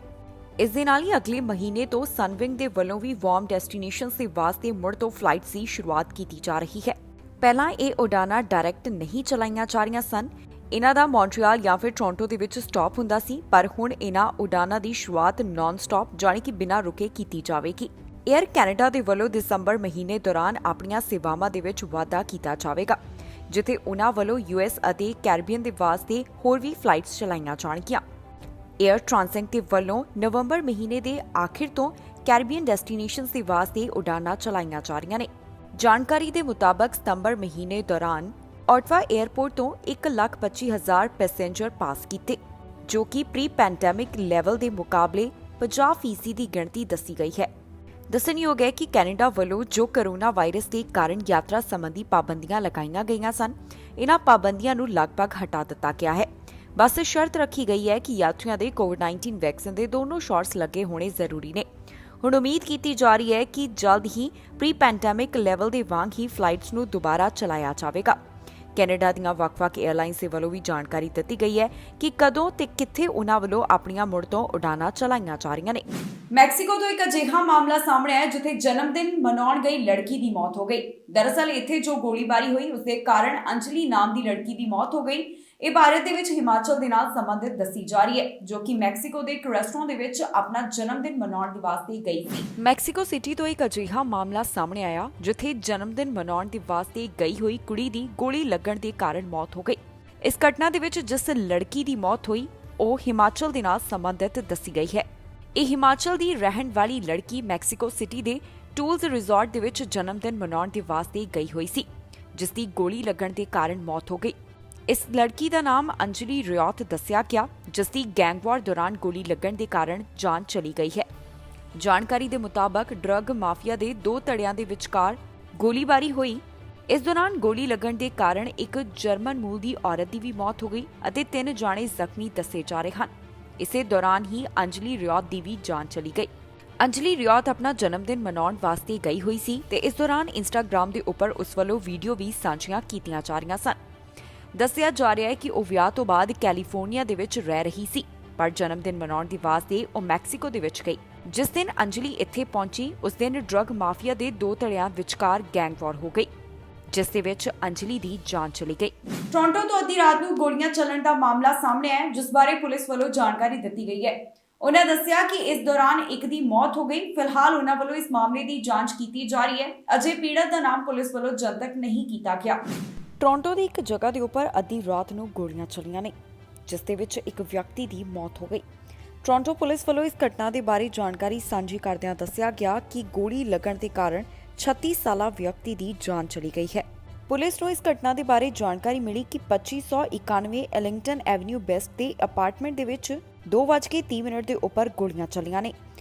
ਇਸ ਦੇ ਨਾਲ ਹੀ ਅਗਲੇ ਮਹੀਨੇ ਤੋਂ ਸਨਵਿੰਗ ਦੇ ਵੱਲੋਂ ਵੀ ਵਾਰਮ ਡੈਸਟੀਨੇਸ਼ਨਸ ਦੇ ਵਾਸਤੇ ਮੁੜ ਤੋਂ ਫਲਾਈਟਸ ਦੀ ਸ਼ੁਰੂਆਤ ਕੀਤੀ ਜਾ ਰਹੀ ਹੈ। ਪਹਿਲਾਂ ਇਹ ਉਡਾਨਾਂ ਡਾਇਰੈਕਟ ਨਹੀਂ ਚਲਾਈਆਂ ਜਾ ਰਹੀਆਂ ਸਨ। ਇਹਨਾਂ ਦਾ ਮੌਂਟਰੀਅਲ ਜਾਂ ਫਿਰ ਟੋਰਾਂਟੋ ਦੇ ਵਿੱਚ ਸਟਾਪ ਹੁੰਦਾ ਸੀ, ਪਰ ਹੁਣ ਇਹਨਾਂ ਉਡਾਨਾਂ ਦੀ ਸ਼ੁਰੂਆਤ ਨਾਨ ਸਟਾਪ ਜਾਣੀ ਕਿ ਬਿਨਾਂ ਰੁਕੇ ਕੀਤੀ ਜਾਵੇਗੀ। ਏਅਰ ਕੈਨੇਡਾ ਦੇ ਵੱਲੋਂ ਦਸੰਬਰ ਮਹੀਨੇ ਦੌਰਾਨ ਆਪਣੀਆਂ ਸੇਵਾਵਾਂ ਦੇ ਵਿੱਚ ਵਾਧਾ ਕੀਤਾ ਜਾਵੇਗਾ, ਜਿੱਥੇ ਉਹਨਾਂ ਵੱਲੋਂ ਯੂਐਸ ਅਤੇ ਕੈਰੀਬੀਅਨ ਦੇ ਵਾਸਤੇ ਹੋਰ ਵੀ ਫਲਾਈਟਸ ਚਲਾਈਆਂ ਜਾਣਗੀਆਂ। ਏਅਰ ਟ੍ਰਾਂਸਿਟ ਦੇ ਵੱਲੋਂ ਨਵੰਬਰ ਮਹੀਨੇ ਦੇ ਆਖਿਰ ਤੋਂ ਕੈਰੀਬੀਅਨ ਡੈਸਟੀਨੇਸ਼ਨਸ ਦੇ ਵਾਸਤੇ ਉਡਾਨਾਂ ਚਲਾਈਆਂ ਜਾ ਰਹੀਆਂ ਨੇ। ਜਾਣਕਾਰੀ ਦੇ ਮੁਤਾਬਕ ਸਤੰਬਰ ਮਹੀਨੇ ਦੌਰਾਨ ਓਟਵਾ 에ਅਰਪੋਰਟ ਤੋਂ 1,25,000 ਪੈਸੇਂਜਰ ਪਾਸ ਕੀਤੇ, ਜੋ ਕਿ ਪ੍ਰੀ ਪੈਂਡੈਮਿਕ ਲੈਵਲ ਦੇ ਮੁਕਾਬਲੇ 50% ਦੀ ਗਿਣਤੀ ਦੱਸੀ ਗਈ ਹੈ। ਦੱਸਣਯੋਗ ਹੈ ਕਿ ਕੈਨੇਡਾ ਵੱਲੋਂ ਜੋ ਕੋਰੋਨਾ ਵਾਇਰਸ ਦੇ ਕਾਰਨ ਯਾਤਰਾ ਸੰਬੰਧੀ ਪਾਬੰਦੀਆਂ ਲਗਾਈਆਂ ਗਈਆਂ ਸਨ, ਇਹਨਾਂ ਪਾਬੰਦੀਆਂ ਨੂੰ ਲਗਭਗ ਹਟਾ ਦਿੱਤਾ ਗਿਆ ਹੈ। ਬਸ ਸ਼ਰਤ ਰੱਖੀ ਗਈ ਹੈ ਕਿ ਯਾਤਰੀਆਂ ਦੇ ਕੋਵਿਡ-19 ਵੈਕਸੀਨ ਦੇ ਦੋਨੋਂ ਸ਼ਾਟਸ ਲੱਗੇ ਹੋਣੇ ਜ਼ਰੂਰੀ ਨੇ। ਹੁਣ ਉਮੀਦ ਕੀਤੀ ਜਾ ਰਹੀ ਹੈ ਕਿ ਜਲਦ ਹੀ ਪ੍ਰੀ ਪੈਂਡੈਮਿਕ ਲੈਵਲ ਦੇ ਵਾਂਗ ਹੀ ਫਲਾਈਟਸ ਨੂੰ ਦੁਬਾਰਾ ਚਲਾਇਆ ਜਾਵੇਗਾ। ਕੈਨੇਡਾ ਦੀਆਂ ਵੱਖ-ਵੱਖ 에ਅਰਲਾਈਨਸ ਦੇ ਵੱਲੋਂ ਵੀ ਜਾਣਕਾਰੀ ਦਿੱਤੀ ਗਈ ਹੈ ਕਿ ਕਦੋਂ ਤੇ ਕਿੱਥੇ ਉਨ੍ਹਾਂ ਵੱਲੋਂ ਆਪਣੀਆਂ ਮੁੜ ਤੋਂ ਉਡਾਨਾਂ ਚਲਾਈਆਂ ਜਾ ਰਹੀਆਂ ਨੇ। ਮੈਕਸੀਕੋ ਤੋਂ ਇੱਕ ਅਜਿਹਾ ਮਾਮਲਾ ਸਾਹਮਣੇ ਆਇਆ ਜਿੱਥੇ ਜਨਮ ਦਿਨ ਮਨਾਉਣ ਗਈ ਲੜਕੀ ਦੀ ਮੌਤ ਹੋ ਗਈ। ਦਰਅਸਲ ਇੱਥੇ ਜੋ ਗੋਲੀਬਾਰੀ ਹੋਈ ਉਸ ਦੇ ਕਾਰਨ ਅੰਜਲੀ ਨਾਮ ਦੀ ਲੜਕੀ ਦੀ ਮੌਤ ਹੋ ਗਈ। ਇਹ ਭਾਰਤ ਦੇ ਵਿੱਚ ਹਿਮਾਚਲ ਦੇ ਨਾਲ ਸੰਬੰਧਿਤ ਦੱਸੀ ਜਾ ਰਹੀ ਹੈ, ਜੋ ਕਿ ਮੈਕਸੀਕੋ ਦੇ ਇੱਕ ਰੈਸਟੋਰੈਂਟ ਦੇ ਵਿੱਚ ਆਪਣਾ ਜਨਮ ਦਿਨ ਮਨਾਉਣ ਦੇ ਵਾਸਤੇ ਗਈ ਸੀ। ਮੈਕਸੀਕੋ ਸਿਟੀ ਤੋਂ ਇੱਕ ਅਜਿਹਾ ਮਾਮਲਾ ਸਾਹਮਣੇ ਆਇਆ ਜਿੱਥੇ ਜਨਮ ਦਿਨ ਮਨਾਉਣ ਦੇ ਵਾਸਤੇ ਗਈ ਹੋਈ ਕੁੜੀ ਦੀ ਗੋਲੀ ਲੱਗਣ ਦੇ ਕਾਰਨ ਮੌਤ ਹੋ ਗਈ। ਇਸ ਘਟਨਾ ਦੇ ਵਿੱਚ ਜਿਸ ਲੜਕੀ ਦੀ ਮੌਤ ਹੋਈ ਉਹ ਹਿਮਾਚਲ ਦੇ ਨਾਲ ਸੰਬੰਧਿਤ ਦੱਸੀ ਗਈ ਹੈ। ਇਹ ਹਿਮਾਚਲ ਦੀ ਰਹਿਣ ਵਾਲੀ ਲੜਕੀ ਮੈਕਸੀਕੋ ਸਿਟੀ ਦੇ ਟੂਲਸ ਰਿਜ਼ੋਰਟ ਦੇ ਵਿੱਚ ਜਨਮ ਦਿਨ ਮਨਾਉਣ ਦੇ ਵਾਸਤੇ ਗਈ ਹੋਈ ਸੀ, ਜਿਸ ਦੀ ਗੋਲੀ ਲੱਗਣ ਦੇ ਕਾਰਨ ਮੌਤ ਹੋ ਗਈ। ਇਸ ਲੜਕੀ ਦਾ ਨਾਮ ਅੰਜਲੀ ਰਿਓਤ ਦੱਸਿਆ ਗਿਆ, ਜਿਸ ਦੀ ਗੈਂਗਵਾਰ ਦੌਰਾਨ ਗੋਲੀ ਲੱਗਣ ਦੇ ਕਾਰਨ ਜਾਨ ਚਲੀ ਗਈ ਹੈ। ਜਾਣਕਾਰੀ ਦੇ ਮੁਤਾਬਕ ਡਰੱਗ ਮਾਫੀਆ ਦੇ ਦੋ ਧੜਿਆਂ ਦੇ ਵਿਚਕਾਰ ਗੋਲੀਬਾਰੀ ਹੋਈ। ਇਸ ਦੌਰਾਨ ਗੋਲੀ ਲੱਗਣ ਦੇ ਕਾਰਨ ਇੱਕ ਜਰਮਨ ਮੂਲ ਦੀ ਔਰਤ ਦੀ ਵੀ ਮੌਤ ਹੋ ਗਈ ਅਤੇ 3 ਜਾਣੇ ਜ਼ਖਮੀ ਦੱਸੇ ਜਾ ਰਹੇ ਹਨ। ਇਸੇ ਦੌਰਾਨ ਹੀ ਅੰਜਲੀ ਰਿਓਤ ਦੀ ਵੀ ਜਾਨ ਚਲੀ ਗਈ। ਅੰਜਲੀ ਰਿਓਤ ਆਪਣਾ ਜਨਮ ਦਿਨ ਮਨਾਉਣ ਵਾਸਤੇ ਗਈ ਹੋਈ ਸੀ ਤੇ ਇਸ ਦੌਰਾਨ ਇੰਸਟਾਗ੍ਰਾਮ ਦੇ ਉੱਪਰ ਉਸ ਵੱਲੋਂ ਵੀਡੀਓ ਵੀ ਸਾਂਝੀਆਂ ਕੀਤੀਆਂ ਜਾ ਰਹੀਆਂ ਸਨ। ਦੱਸਿਆ ਜਾ ਰਿਹਾ ਹੈ ਕਿ ਉਹ ਵਿਆਹ ਤੋਂ ਬਾਅਦ ਕੈਲੀਫੋਰਨੀਆ ਦੇ ਵਿੱਚ ਰਹਿ ਰਹੀ ਸੀ, ਪਰ ਜਨਮ ਦਿਨ ਮਨਾਉਣ ਦੇ ਵਾਸਤੇ ਉਹ ਮੈਕਸੀਕੋ ਦੇ ਵਿੱਚ ਗਈ। ਜਿਸ ਦਿਨ ਅੰਜਲੀ ਇੱਥੇ ਪਹੁੰਚੀ ਉਸ ਦਿਨ ਡਰੱਗ ਮਾਫੀਆ ਦੇ ਦੋ ਧੜਿਆਂ ਵਿਚਕਾਰ ਗੈਂਗਵਾਰ ਹੋ ਗਈ, ਜਿਸ ਦੇ ਵਿੱਚ ਅੰਜਲੀ ਦੀ ਜਾਨ ਚਲੀ ਗਈ। ਟੋਰਾਂਟੋ ਤੋਂ ਅੱਧੀ ਰਾਤ ਨੂੰ ਗੋਲੀਆਂ ਚੱਲਣ ਦਾ ਮਾਮਲਾ ਸਾਹਮਣੇ ਆਇਆ, ਜਿਸ ਬਾਰੇ ਪੁਲਿਸ ਵੱਲੋਂ ਜਾਣਕਾਰੀ ਦਿੱਤੀ ਗਈ ਹੈ। ਉਹਨਾਂ ਦੱਸਿਆ ਕਿ ਇਸ ਦੌਰਾਨ ਇੱਕ ਦੀ ਮੌਤ ਹੋ ਗਈ। ਫਿਲਹਾਲ ਉਹਨਾਂ ਵੱਲੋਂ ਇਸ ਮਾਮਲੇ ਦੀ ਜਾਂਚ ਕੀਤੀ ਜਾ ਰਹੀ ਹੈ। ਅਜੇ ਪੀੜਤ ਦਾ ਨਾਮ ਪੁਲਿਸ ਵੱਲੋਂ ਜਨਤਕ ਨਹੀਂ ਕੀਤਾ ਗਿਆ। ਟੋਰਾਂਟੋ ਦੀ ਇੱਕ ਜਗ੍ਹਾ ਦੇ ਉੱਪਰ ਅੱਧੀ ਰਾਤ ਨੂੰ ਗੋਲੀਆਂ ਚੱਲੀਆਂ ਨੇ, ਜਿਸ ਦੇ ਵਿੱਚ ਇੱਕ ਵਿਅਕਤੀ ਦੀ ਮੌਤ ਹੋ ਗਈ। ਟੋਰਾਂਟੋ ਪੁਲਿਸ ਵੱਲੋਂ ਇਸ ਘਟਨਾ ਦੇ ਬਾਰੇ ਜਾਣਕਾਰੀ ਸਾਂਝੀ ਕਰਦਿਆਂ ਦੱਸਿਆ ਗਿਆ ਕਿ ਗੋਲੀ ਲੱਗਣ ਦੇ ਕਾਰਨ 36 ਸਾਲਾ ਵਿਅਕਤੀ ਦੀ ਜਾਨ ਚਲੀ ਗਈ ਹੈ। ਪੁਲਿਸ ਨੂੰ ਇਸ ਘਟਨਾ ਦੇ ਬਾਰੇ ਜਾਣਕਾਰੀ ਮਿਲੀ ਕਿ 2591 ਐਲਿੰਗਟਨ ਐਵਨਿਊ ਵੈਸਟ ਦੇ ਅਪਾਰਟਮੈਂਟ ਦੇ ਵਿੱਚ 2:30 ਦੇ ਉੱਪਰ ਗੋਲੀਆਂ ਚੱਲੀਆਂ ਨੇ।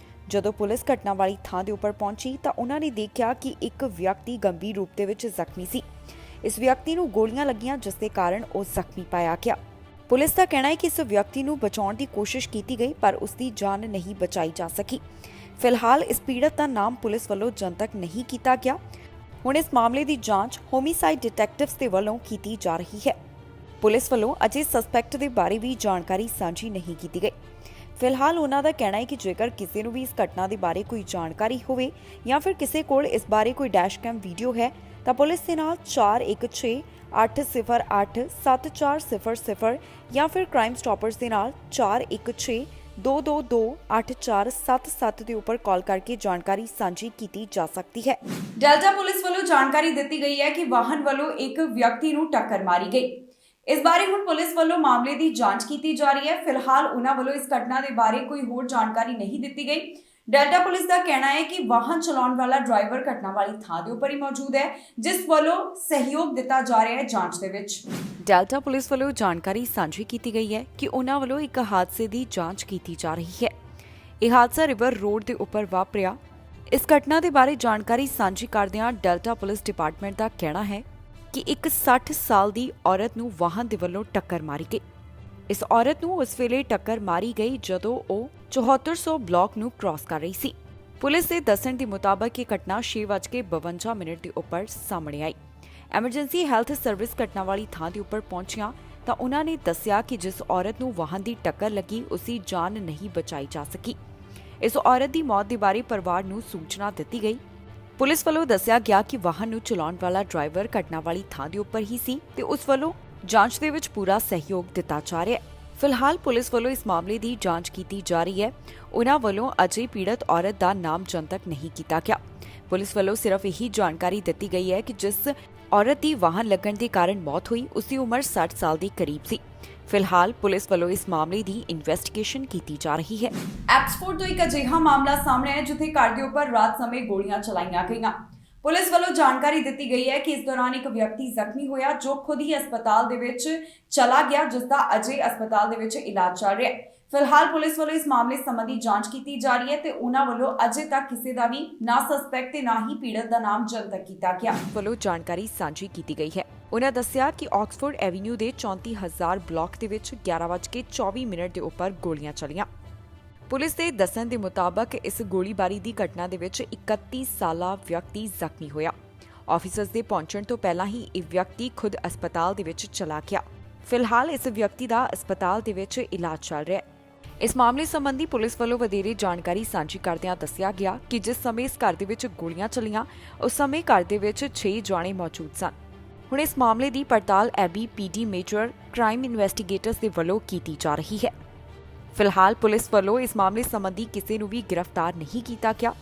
ਜਦੋਂ ਪੁਲਿਸ ਘਟਨਾ ਵਾਲੀ ਥਾਂ ਦੇ ਉੱਪਰ ਪਹੁੰਚੀ ਤਾਂ ਉਹਨਾਂ ਨੇ ਦੇਖਿਆ ਕਿ ਇੱਕ ਵਿਅਕਤੀ ਗੰਭੀਰ ਰੂਪ ਦੇ ਵਿੱਚ ਜ਼ਖਮੀ ਸੀ। ਇਸ ਵਿਅਕਤੀ ਨੂੰ ਗੋਲੀਆਂ ਲੱਗੀਆਂ, ਜਿਸ ਦੇ ਕਾਰਨ ਉਹ ਜ਼ਖਮੀ ਪਾਇਆ ਗਿਆ। ਪੁਲਿਸ ਦਾ ਕਹਿਣਾ ਹੈ ਕਿ ਇਸ ਵਿਅਕਤੀ ਨੂੰ ਬਚਾਉਣ ਦੀ ਕੋਸ਼ਿਸ਼ ਕੀਤੀ ਗਈ, ਪਰ ਉਸ ਦੀ ਜਾਨ ਨਹੀਂ ਬਚਾਈ ਜਾ ਸਕੀ। ਫਿਲਹਾਲ ਇਸ ਪੀੜਤ ਦਾ ਨਾਮ ਪੁਲਿਸ ਵੱਲੋਂ ਜਨਤਕ ਨਹੀਂ ਕੀਤਾ ਗਿਆ। ਹੁਣ ਇਸ ਮਾਮਲੇ ਦੀ ਜਾਂਚ ਹੋਮਿਸਾਈਡ ਡਿਟੈਕਟਿਵਸ ਦੇ ਵੱਲੋਂ ਕੀਤੀ ਜਾ ਰਹੀ ਹੈ। ਪੁਲਿਸ ਵੱਲੋਂ ਅਜੇ ਸਸਪੈਕਟ ਦੇ ਬਾਰੇ ਵੀ ਜਾਣਕਾਰੀ ਸਾਂਝੀ ਨਹੀਂ ਕੀਤੀ ਗਈ। ਫਿਲਹਾਲ ਉਹਨਾਂ ਦਾ ਕਹਿਣਾ ਹੈ ਕਿ ਜੇਕਰ ਕਿਸੇ ਨੂੰ ਵੀ ਇਸ ਘਟਨਾ ਦੇ ਬਾਰੇ ਕੋਈ ਜਾਣਕਾਰੀ ਹੋਵੇ ਜਾਂ ਫਿਰ ਕਿਸੇ ਕੋਲ ਇਸ ਬਾਰੇ ਕੋਈ ਡੈਸ਼ਕੈਮ ਵੀਡੀਓ ਹੈ ਤਾਂ ਪੁਲਿਸ ਦੇ ਨਾਲ 4168087400 ਜਾਂ ਫਿਰ ਕ੍ਰਾਈਮ ਸਟਾਪਰਸ ਦੇ ਨਾਲ 4162228477 ਦੇ ਉੱਪਰ ਕਾਲ ਕਰਕੇ ਜਾਣਕਾਰੀ ਸਾਂਝੀ ਕੀਤੀ ਜਾ ਸਕਦੀ ਹੈ। ਡੈਲਟਾ ਪੁਲਿਸ ਵੱਲੋਂ ਜਾਣਕਾਰੀ ਦਿੱਤੀ ਗਈ ਹੈ ਕਿ ਵਾਹਨ ਵੱਲੋਂ ਇੱਕ ਵਿਅਕਤੀ ਨੂੰ ਟੱਕਰ ਮਾਰੀ ਗਈ। ਇਸ ਬਾਰੇ ਹੁਣ ਪੁਲਿਸ ਵੱਲੋਂ ਮਾਮਲੇ ਦੀ ਜਾਂਚ ਕੀਤੀ ਜਾ ਰਹੀ ਹੈ। ਫਿਲਹਾਲ ਉਹਨਾਂ ਵੱਲੋਂ ਇਸ ਘਟਨਾ ਦੇ ਬਾਰੇ ਕੋਈ ਹੋਰ ਜਾਣਕਾਰੀ ਨਹੀਂ ਦਿੱਤੀ ਗਈ। ਡੈਲਟਾ ਪੁਲਿਸ ਦਾ ਕਹਿਣਾ ਹੈ ਕਿ ਵਾਹਨ ਚਲਾਉਣ ਵਾਲਾ ਡਰਾਈਵਰ ਘਟਨਾ ਵਾਲੀ ਥਾਂ ਦੇ ਉੱਪਰ ਹੀ ਮੌਜੂਦ ਹੈ, ਜਿਸ ਵੱਲੋਂ ਸਹਿਯੋਗ ਦਿੱਤਾ ਜਾ ਰਿਹਾ ਹੈ ਜਾਂਚ ਦੇ ਵਿੱਚ। ਡੈਲਟਾ ਪੁਲਿਸ ਵੱਲੋਂ ਜਾਣਕਾਰੀ ਸਾਂਝੀ ਕੀਤੀ ਗਈ ਹੈ ਕਿ ਉਹਨਾਂ ਵੱਲੋਂ ਇੱਕ ਹਾਦਸੇ ਦੀ ਜਾਂਚ ਕੀਤੀ ਜਾ ਰਹੀ ਹੈ। ਇਹ ਹਾਦਸਾ ਰਿਵਰ ਰੋਡ ਦੇ ਉੱਪਰ ਵਾਪਰਿਆ। ਇਸ ਘਟਨਾ ਦੇ ਬਾਰੇ ਜਾਣਕਾਰੀ ਸਾਂਝੀ ਕਰਦਿਆਂ ਡੈਲਟਾ ਪੁਲਿਸ ਡਿਪਾਰਟਮੈਂਟ ਦਾ ਕਹਿਣਾ ਹੈ ਕਿ ਇੱਕ 60 ਸਾਲ ਦੀ ਔਰਤ ਨੂੰ ਵਾਹਨ ਦੇ ਵੱਲੋਂ ਟੱਕਰ ਮਾਰੀ ਗਈ। ਇਸ ਔਰਤ ਨੂੰ ਉਸ ਵੇਲੇ ਟੱਕਰ ਮਾਰੀ ਗਈ ਜਦੋਂ ਉਹ 7400 ਬਲਾਕ ਨੂੰ ਕ੍ਰਾਸ ਕਰ ਰਹੀ ਸੀ। ਪੁਲਿਸ ਦੇ ਦੱਸਣ ਦੇ ਮੁਤਾਬਕ ਇਹ ਘਟਨਾ 6:52 ਦੇ ਉੱਪਰ ਸਾਹਮਣੇ ਆਈ। ਐਮਰਜੈਂਸੀ ਹੈਲਥ ਸਰਵਿਸ ਘਟਨਾ ਵਾਲੀ ਥਾਂ ਦੇ ਉੱਪਰ ਪਹੁੰਚੀਆਂ ਤਾਂ ਉਹਨਾਂ ਨੇ ਦੱਸਿਆ ਕਿ ਜਿਸ ਔਰਤ ਨੂੰ ਵਾਹਨ ਦੀ ਟੱਕਰ ਲੱਗੀ ਉਸ ਦੀ ਜਾਨ ਨਹੀਂ ਬਚਾਈ ਜਾ ਸਕੀ। ਇਸ ਔਰਤ ਦੀ ਮੌਤ ਦੇ ਬਾਰੇ ਪਰਿਵਾਰ ਨੂੰ ਸੂਚਨਾ ਦਿੱਤੀ ਗਈ। ਪੁਲਿਸ ਵੱਲੋਂ ਦੱਸਿਆ ਗਿਆ ਕਿ ਵਾਹਨ ਨੂੰ ਚਲਾਉਣ ਵਾਲਾ ਡਰਾਈਵਰ ਘਟਨਾ ਵਾਲੀ ਥਾਂ ਦੇ ਉੱਪਰ ਹੀ ਸੀ ਤੇ ਉਸ ਵੱਲੋਂ ਜਾਂਚ ਦੇ ਵਿੱਚ ਪੂਰਾ ਸਹਿਯੋਗ ਦਿੱਤਾ ਜਾ ਰਿਹਾ ਹੈ। ਫਿਲਹਾਲ ਪੁਲਿਸ ਵੱਲੋਂ ਇਸ ਮਾਮਲੇ ਦੀ ਜਾਂਚ ਕੀਤੀ ਜਾ ਰਹੀ ਹੈ। ਉਨ੍ਹਾਂ ਵੱਲੋਂ ਅਜੇ ਪੀੜਤ ਔਰਤ ਦਾ ਨਾਮ ਜਨਤਕ ਨਹੀਂ ਕੀਤਾ ਗਿਆ। ਪੁਲਿਸ ਵੱਲੋਂ ਸਿਰਫ ਇਹੀ ਜਾਣਕਾਰੀ ਦਿੱਤੀ ਗਈ ਹੈ ਕਿ ਜਿਸ ਔਰਤ ਦੀ ਵਾਹਨ ਲੱਗਣ ਦੇ ਕਾਰਨ ਮੌਤ ਹੋਈ ਉਸ ਦੀ ਉਮਰ 60 ਸਾਲ ਦੇ ਕਰੀਬ ਸੀ। ਫਿਲਹਾਲ ਪੁਲਿਸ ਵੱਲੋਂ ਇਸ ਮਾਮਲੇ ਦੀ ਇਨਵੈਸਟੀਗੇਸ਼ਨ ਕੀਤੀ ਜਾ ਰਹੀ ਹੈ। ਐਪਸਫੋਰਡ ਤੋਂ ਇੱਕ ਅਜਿਹਾ ਮਾਮਲਾ ਸਾਹਮਣੇ ਆਇਆ ਜਿੱਥੇ ਘਰ ਦੇ ਉੱਪਰ ਰਾਤ ਸਮੇਂ ਗੋਲੀਆਂ ਚਲਾਈਆਂ ਗਈਆਂ। ਪੁਲਿਸ ਵੱਲੋਂ ਜਾਣਕਾਰੀ ਦਿੱਤੀ ਗਈ ਹੈ ਕਿ ਇਸ ਦੌਰਾਨ ਇੱਕ ਵਿਅਕਤੀ ਜ਼ਖਮੀ ਹੋਇਆ ਜੋ ਖੁਦ ਹੀ ਹਸਪਤਾਲ ਦੇ ਵਿੱਚ ਚਲਾ ਗਿਆ, ਜਿਸ ਦਾ ਅਜੇ ਹਸਪਤਾਲ ਦੇ ਵਿੱਚ ਇਲਾਜ ਚੱਲ ਰਿਹਾ ਹੈ। ਫਿਲਹਾਲ ਪੁਲਿਸ ਵੱਲੋਂ ਇਸ ਮਾਮਲੇ ਸੰਬੰਧੀ ਜਾਂਚ ਕੀਤੀ ਜਾ ਰਹੀ ਹੈ ਤੇ ਉਹਨਾਂ ਵੱਲੋਂ ਅਜੇ ਤੱਕ ਕਿਸੇ ਦਾ ਵੀ ਨਾ ਸਸਪੈਕਟ ਤੇ ਨਾ ਹੀ ਪੀੜਤ ਦਾ ਨਾਮ ਜਨਤਕ ਕੀਤਾ ਗਿਆ। ਵੱਲੋਂ ਜਾਣਕਾਰੀ ਸਾਂਝੀ ਕੀਤੀ ਗਈ ਹੈ। ਉਨ੍ਹਾਂ ਦੱਸਿਆ ਕਿ ਆਕਸਫੋਰਡ ਐਵੀਨਿਊ ਦੇ 34000 ਬਲਾਕ ਦੇ ਵਿੱਚ 11:24 ਦੇ ਉੱਪਰ ਗੋਲੀਆਂ ਚੱਲੀਆਂ। ਪੁਲਿਸ ਦੇ ਦੱਸਣ ਦੇ ਮੁਤਾਬਕ ਇਸ ਗੋਲੀਬਾਰੀ ਦੀ ਘਟਨਾ ਦੇ ਵਿੱਚ 31 ਸਾਲਾ ਵਿਅਕਤੀ ਜ਼ਖਮੀ ਹੋਇਆ। ਆਫੀਸਰਸ ਦੇ ਪਹੁੰਚਣ ਤੋਂ ਪਹਿਲਾਂ ਹੀ ਇਹ ਵਿਅਕਤੀ ਖੁਦ ਹਸਪਤਾਲ ਦੇ ਵਿੱਚ ਚਲਾ ਗਿਆ। ਫਿਲਹਾਲ ਇਸ ਵਿਅਕਤੀ ਦਾ ਹਸਪਤਾਲ ਦੇ ਵਿੱਚ ਇਲਾਜ ਚੱਲ ਰਿਹਾ ਹੈ। ਇਸ ਮਾਮਲੇ ਸੰਬੰਧੀ ਪੁਲਿਸ ਵੱਲੋਂ ਵਧੇਰੇ ਜਾਣਕਾਰੀ ਸਾਂਝੀ ਕਰਦਿਆਂ ਦੱਸਿਆ ਗਿਆ ਕਿ ਜਿਸ ਸਮੇਂ ਇਸ ਘਰ ਦੇ ਵਿੱਚ ਗੋਲੀਆਂ ਚੱਲੀਆਂ ਉਸ ਸਮੇਂ ਘਰ ਦੇ ਵਿੱਚ 6 ਜਾਣੇ ਮੌਜੂਦ ਸਨ। ਹੁਣ ਇਸ ਮਾਮਲੇ ਦੀ ਪੜਤਾਲ ਐਬੀ ਪੀਡੀ ਮੇਜਰ ਕ੍ਰਾਈਮ ਇਨਵੈਸਟੀਗੇਟਰਸ ਦੇ ਵੱਲੋਂ ਕੀਤੀ ਜਾ ਰਹੀ ਹੈ। ਫਿਲਹਾਲ ਪੁਲਿਸ ਵੱਲੋਂ ਇਸ ਮਾਮਲੇ ਸੰਬੰਧੀ ਕਿਸੇ ਨੂੰ ਵੀ ਗ੍ਰਿਫਤਾਰ ਨਹੀਂ ਕੀਤਾ ਗਿਆ।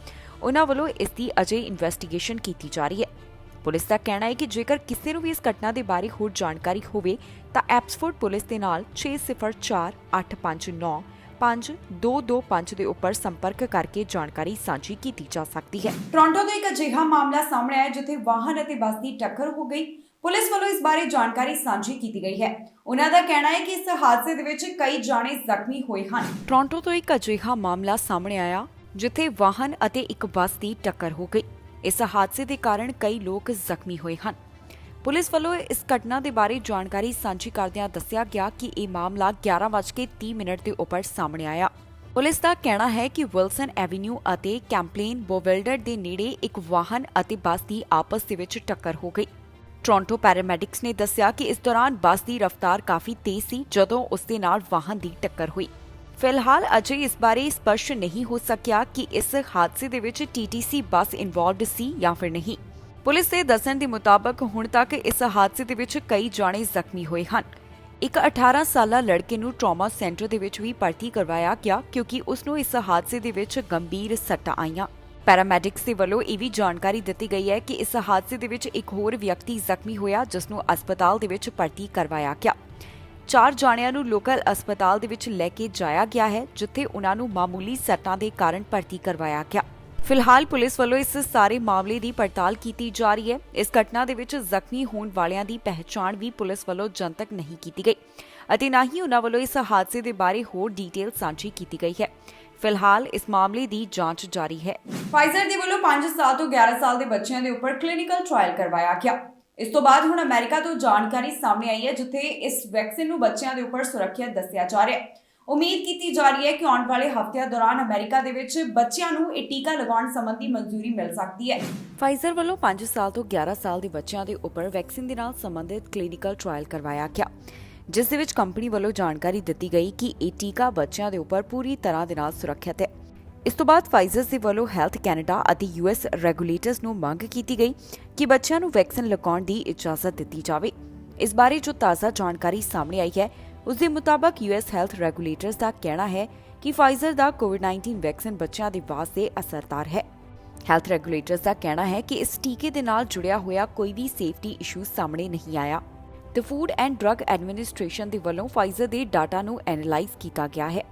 ਉਨ੍ਹਾਂ ਵੱਲੋਂ ਇਸ ਦੀ ਅਜੇ ਇਨਵੈਸਟੀਗੇਸ਼ਨ ਕੀਤੀ ਜਾ ਰਹੀ ਹੈ। ਪੁਲਿਸ ਦਾ ਕਹਿਣਾ ਹੈ ਕਿ ਜੇਕਰ ਕਿਸੇ ਨੂੰ ਵੀ ਇਸ ਘਟਨਾ ਦੇ ਬਾਰੇ ਹੋਰ ਜਾਣਕਾਰੀ ਹੋਵੇ ਤਾਂ ਐਪਸਫੋਰਡ ਪੁਲਿਸ ਦੇ ਨਾਲ 6048595225 ਦੇ ਉੱਪਰ ਸੰਪਰਕ ਕਰਕੇ ਜਾਣਕਾਰੀ ਸਾਂਝੀ ਕੀਤੀ ਜਾ ਸਕਦੀ ਹੈ। ਟੋਰਾਂਟੋ ਤੋਂ ਇੱਕ ਅਜਿਹਾ ਮਾਮਲਾ ਸਾਹਮਣੇ ਆਇਆ ਜਿੱਥੇ ਵਾਹਨ ਅਤੇ ਬੱਸ ਦੀ ਟੱਕਰ ਹੋ ਗਈ। ਪੁਲਿਸ ਵੱਲੋਂ ਇਸ ਬਾਰੇ ਜਾਣਕਾਰੀ ਸਾਂਝੀ ਕੀਤੀ ਗਈ ਹੈ। ਉਹਨਾਂ ਦਾ ਕਹਿਣਾ ਹੈ ਕਿ ਇਸ ਹਾਦਸੇ ਦੇ ਵਿੱਚ ਕਈ ਜਾਣੇ ਜ਼ਖਮੀ ਹੋਏ ਹਨ। ਟੋਰਾਂਟੋ ਤੋਂ ਇੱਕ ਅਜਿਹਾ ਮਾਮਲਾ ਸਾਹਮਣੇ ਆਇਆ ਜਿੱਥੇ ਵਾਹਨ ਅਤੇ ਇੱਕ ਬੱਸ ਦੀ ਟੱਕਰ ਹੋ ਗਈ। ਇਸ ਹਾਦਸੇ ਦੇ ਕਾਰਨ ਕਈ ਲੋਕ ਜ਼ਖਮੀ ਹੋਏ ਹਨ। ਪੁਲਿਸ ਵੱਲੋਂ ਇਸ ਘਟਨਾ ਦੇ ਬਾਰੇ ਜਾਣਕਾਰੀ ਸਾਂਝੀ ਕਰਦਿਆਂ ਦੱਸਿਆ ਗਿਆ ਕਿ ਇਹ ਮਾਮਲਾ 11:30 ਦੇ ਉੱਪਰ ਸਾਹਮਣੇ ਆਇਆ। ਪੁਲਿਸ ਦਾ ਕਹਿਣਾ ਹੈ ਕਿ ਵਿਲਸਨ ਐਵੀਨਿਊ ਅਤੇ ਕੈਂਪਲੇਨ ਬੋਵਿਲਡਰ ਦੇ ਨੇੜੇ ਇੱਕ ਵਾਹਨ ਅਤੇ ਬੱਸ ਦੀ ਆਪਸ ਦੇ ਵਿੱਚ ਟੱਕਰ ਹੋ ਗਈ। ਟੋਰਾਂਟੋ ਪੈਰਾਮੈਡਿਕਸ ਨੇ ਦੱਸਿਆ ਕਿ ਇਸ ਦੌਰਾਨ ਬੱਸ ਦੀ ਰਫ਼ਤਾਰ ਕਾਫੀ ਤੇਜ਼ ਸੀ ਜਦੋਂ ਉਸ ਦੇ ਨਾਲ ਵਾਹਨ ਦੀ ਟੱਕਰ ਹੋਈ। ਫਿਲਹਾਲ ਅਜੇ ਇਸ ਬਾਰੇ ਸਪਸ਼ਟ ਨਹੀਂ ਹੋ ਸਕਿਆ ਕਿ ਇਸ ਹਾਦਸੇ ਦੇ ਵਿੱਚ TTC ਬੱਸ ਇਨਵੋਲਵਡ ਸੀ ਜਾਂ ਫਿਰ ਨਹੀਂ। ਪੁਲਿਸ ਦੇ ਦੱਸਣ ਦੇ ਮੁਤਾਬਕ ਹੁਣ ਤੱਕ ਇਸ ਹਾਦਸੇ ਦੇ ਵਿੱਚ ਕਈ ਜਾਣੇ ਜ਼ਖਮੀ ਹੋਏ ਹਨ। ਇੱਕ 18 ਸਾਲਾ ਲੜਕੇ ਨੂੰ ਟਰਾਮਾ ਸੈਂਟਰ ਦੇ ਵਿੱਚ ਵੀ ਭਰਤੀ ਕਰਵਾਇਆ ਗਿਆ ਕਿਉਂਕਿ ਉਸ ਨੂੰ ਇਸ ਹਾਦਸੇ ਦੇ ਵਿੱਚ ਗੰਭੀਰ ਸੱਟਾਂ ਆਈਆਂ। ਪੈਰਾਮੈਡਿਕਸ ਦੇ ਵੱਲੋਂ ਇਹ ਵੀ ਜਾਣਕਾਰੀ ਦਿੱਤੀ ਗਈ ਹੈ ਕਿ ਇਸ ਹਾਦਸੇ ਦੇ ਵਿੱਚ ਇੱਕ ਹੋਰ ਵਿਅਕਤੀ ਜ਼ਖਮੀ ਹੋਇਆ ਜਿਸ ਨੂੰ ਹਸਪਤਾਲ ਦੇ ਵਿੱਚ ਭਰਤੀ ਕਰਵਾਇਆ ਗਿਆ। 4 ਜਾਣਿਆਂ ਨੂੰ ਲੋਕਲ ਹਸਪਤਾਲ ਦੇ ਵਿੱਚ ਲੈ ਕੇ ਜਾਇਆ ਗਿਆ ਹੈ ਜਿੱਥੇ ਉਨ੍ਹਾਂ ਨੂੰ ਮਾਮੂਲੀ ਸੱਟਾਂ ਦੇ ਕਾਰਨ ਭਰਤੀ ਕਰਵਾਇਆ ਗਿਆ। ਫਿਲਹਾਲ ਪੁਲਿਸ ਵੱਲੋਂ ਇਸ ਸਾਰੇ ਮਾਮਲੇ ਦੀ ਪੜਤਾਲ ਕੀਤੀ ਜਾ ਰਹੀ ਹੈ। ਇਸ ਘਟਨਾ ਦੇ ਵਿੱਚ ਜ਼ਖਮੀ ਹੋਣ ਵਾਲਿਆਂ ਦੀ ਪਹਿਚਾਣ ਵੀ ਪੁਲਿਸ ਵੱਲੋਂ ਜਨਤਕ ਨਹੀਂ ਕੀਤੀ ਗਈ ਅਤੇ ਨਾ ਹੀ ਉਨ੍ਹਾਂ ਵੱਲੋਂ ਇਸ ਹਾਦਸੇ ਦੇ ਬਾਰੇ ਹੋਰ ਡਿਟੇਲ ਸਾਂਝੀ ਕੀਤੀ ਗਈ ਹੈ। ਫਿਲਹਾਲ ਇਸ ਮਾਮਲੇ ਦੀ ਜਾਂਚ ਜਾਰੀ ਹੈ। ਫਾਈਜ਼ਰ ਦੇ ਵੱਲੋਂ 5 ਸਾਲ ਤੋਂ 11 ਸਾਲ ਦੇ ਬੱਚਿਆਂ ਦੇ ਉੱਪਰ ਕਲੀਨਿਕਲ ਟ੍ਰਾਇਲ ਕਰਵਾਇਆ ਗਿਆ। ਇਸ ਤੋਂ ਬਾਅਦ ਹੁਣ ਅਮਰੀਕਾ ਤੋਂ ਜਾਣਕਾਰੀ ਸਾਹਮਣੇ ਆਈ ਹੈ ਜਿੱਥੇ ਇਸ ਵੈਕਸੀਨ ਨੂੰ ਬੱਚਿਆਂ ਦੇ ਉੱਪਰ ਸੁਰੱਖਿਅਤ ਦੱਸਿਆ ਜਾ ਰਿਹਾ ਹੈ। ਉਮੀਦ ਕੀਤੀ ਜਾ ਰਹੀ ਹੈ ਕਿ ਆਉਣ ਵਾਲੇ ਹਫ਼ਤਿਆਂ ਦੌਰਾਨ ਅਮਰੀਕਾ ਦੇ ਵਿੱਚ ਬੱਚਿਆਂ ਨੂੰ ਇਹ ਟੀਕਾ ਲਗਾਉਣ ਸੰਬੰਧੀ ਮਨਜ਼ੂਰੀ ਮਿਲ ਸਕਦੀ ਹੈ। ਫਾਈਜ਼ਰ ਵੱਲੋਂ 5 ਸਾਲ ਤੋਂ 11 ਸਾਲ ਦੇ ਬੱਚਿਆਂ ਦੇ ਉੱਪਰ ਵੈਕਸੀਨ ਦੇ ਨਾਲ ਸੰਬੰਧਿਤ ਕਲੀਨਿਕਲ ਟ੍ਰਾਇਲ ਕਰਵਾਇਆ ਗਿਆ ਜਿਸ ਦੇ ਵਿੱਚ ਕੰਪਨੀ ਵੱਲੋਂ ਜਾਣਕਾਰੀ ਦਿੱਤੀ ਗਈ ਕਿ ਇਹ ਟੀਕਾ ਬੱਚਿਆਂ ਦੇ ਉੱਪਰ ਪੂਰੀ ਤਰ੍ਹਾਂ ਦੇ ਨਾਲ ਸੁਰੱਖਿਅਤ ਹੈ। ਇਸ ਤੋਂ ਬਾਅਦ ਫਾਈਜ਼ਰ ਦੇ ਵੱਲੋਂ ਹੈਲਥ ਕੈਨੇਡਾ ਅਤੇ US ਰੈਗੂਲੇਟਰਸ ਨੂੰ ਮੰਗ ਕੀਤੀ ਗਈ ਕਿ ਬੱਚਿਆਂ ਨੂੰ ਵੈਕਸੀਨ ਲਗਾਉਣ ਦੀ ਇਜਾਜ਼ਤ ਦਿੱਤੀ ਜਾਵੇ। ਇਸ ਬਾਰੇ ਜੋ ਤਾਜ਼ਾ ਜਾਣਕਾਰੀ ਸਾਹਮਣੇ ਆਈ ਹੈ ਉਸ ਦੇ ਮੁਤਾਬਕ US ਹੈਲਥ ਰੈਗੂਲੇਟਰਸ ਦਾ ਕਹਿਣਾ ਹੈ ਕਿ ਫਾਈਜ਼ਰ ਦਾ ਕੋਵਿਡ-19 ਵੈਕਸੀਨ ਬੱਚਿਆਂ ਦੇ ਵਾਸਤੇ ਅਸਰਦਾਰ ਹੈ। ਹੈਲਥ ਰੈਗੂਲੇਟਰਸ ਦਾ ਕਹਿਣਾ ਹੈ ਕਿ ਇਸ ਟੀਕੇ ਦੇ ਨਾਲ ਜੁੜਿਆ ਹੋਇਆ ਕੋਈ ਵੀ ਸੇਫਟੀ ਇਸ਼ੂ ਸਾਹਮਣੇ ਨਹੀਂ ਆਇਆ ਤੇ ਫੂਡ ਐਂਡ ਡਰੱਗ ਐਡਮਿਨਿਸਟ੍ਰੇਸ਼ਨ ਦੇ ਵੱਲੋਂ ਫਾਈਜ਼ਰ ਦੇ ਡਾਟਾ ਨੂੰ ਐਨਾਲਾਈਜ਼ ਕੀਤਾ ਗਿਆ ਹੈ।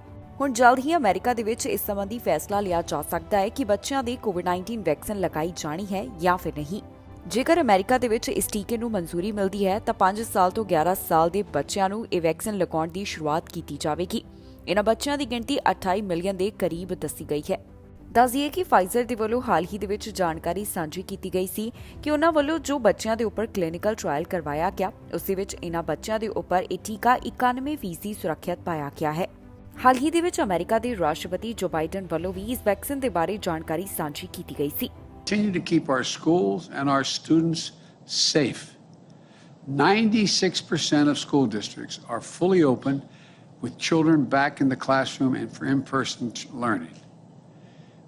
ਹੁਣ ਜਲਦ ਹੀ ਅਮਰੀਕਾ ਦੇ ਵਿੱਚ ਇਸ ਸੰਬੰਧੀ ਫੈਸਲਾ ਲਿਆ ਜਾ ਸਕਦਾ ਹੈ ਕਿ ਬੱਚਿਆਂ ਦੇ ਕੋਵਿਡ-19 ਵੈਕਸੀਨ ਲਗਾਈ ਜਾਣੀ ਹੈ ਜਾਂ ਫਿਰ ਨਹੀਂ। ਜੇਕਰ ਅਮਰੀਕਾ ਦੇ ਵਿੱਚ ਇਸ ਟੀਕੇ ਨੂੰ ਮਨਜ਼ੂਰੀ ਮਿਲਦੀ ਹੈ ਤਾਂ 5 ਸਾਲ ਤੋਂ 11 ਸਾਲ ਦੇ ਬੱਚਿਆਂ ਨੂੰ ਇਹ ਵੈਕਸੀਨ ਲਗਾਉਣ ਦੀ ਸ਼ੁਰੂਆਤ ਕੀਤੀ ਜਾਵੇਗੀ। ਇਨ੍ਹਾਂ ਬੱਚਿਆਂ ਦੀ ਗਿਣਤੀ 28 ਮਿਲੀਅਨ ਦੇ ਕਰੀਬ ਦੱਸੀ ਗਈ ਹੈ। ਦੱਸ ਦਈਏ ਕਿ ਫਾਈਜ਼ਰ ਦੇ ਵੱਲੋਂ ਹਾਲ ਹੀ ਦੇ ਵਿੱਚ ਜਾਣਕਾਰੀ ਸਾਂਝੀ ਕੀਤੀ ਗਈ ਸੀ ਕਿ ਉਹਨਾਂ ਵੱਲੋਂ ਜੋ ਬੱਚਿਆਂ ਦੇ ਉੱਪਰ ਕਲੀਨਿਕਲ ਟ੍ਰਾਇਲ ਕਰਵਾਇਆ ਗਿਆ ਉਸ ਦੇ ਵਿੱਚ ਇਨ੍ਹਾਂ ਬੱਚਿਆਂ ਦੇ ਉੱਪਰ ਇਹ ਟੀਕਾ 91% ਸੁਰੱਖਿਅਤ ਪਾਇਆ ਗਿਆ ਹੈ। ਹਾਲ ਹੀ ਦੇ ਵਿੱਚ ਅਮਰੀਕਾ ਦੇ ਰਾਸ਼ਟਰਪਤੀ ਜੋ ਬਾਈਡਨ ਵੱਲੋਂ ਵੀ ਇਸ ਵੈਕਸੀਨ ਦੇ ਬਾਰੇ ਜਾਣਕਾਰੀ ਸਾਂਝੀ ਕੀਤੀ ਗਈ ਸੀ। Continue to keep our schools and our students safe. 96% of school districts are fully open with children back in the classroom and for in-person learning.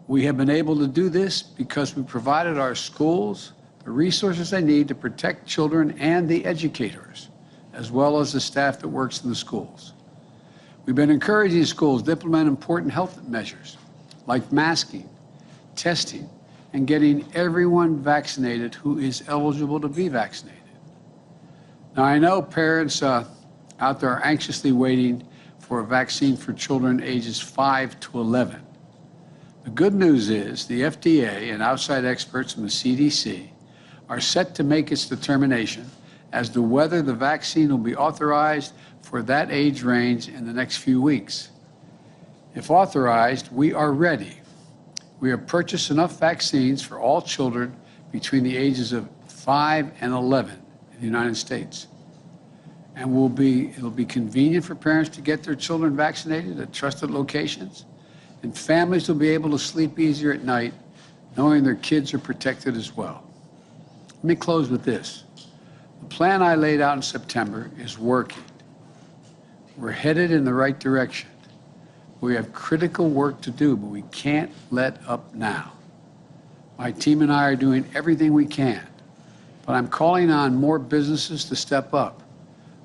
We have been able to do this because we provided our schools the resources they need to protect children and the educators, as well as the staff that works in the schools. We've been encouraging schools to implement important health measures like masking, testing, and getting everyone vaccinated who is eligible to be vaccinated. Now, I know parents out there are anxiously waiting for a vaccine for children ages 5 to 11. The good news is the FDA and outside experts from the CDC are set to make its determination as to whether the vaccine will be authorized for that age range in the next few weeks. If authorized, we are ready. We have purchased enough vaccines for all children between the ages of 5 and 11 in the United States. And it'll be convenient for parents to get their children vaccinated at trusted locations, and families will be able to sleep easier at night knowing their kids are protected as well. Let me close with this. The plan I laid out in September is working. We're headed in the right direction. We have critical work to do, but we can't let up now. My team and I are doing everything we can, but I'm calling on more businesses to step up.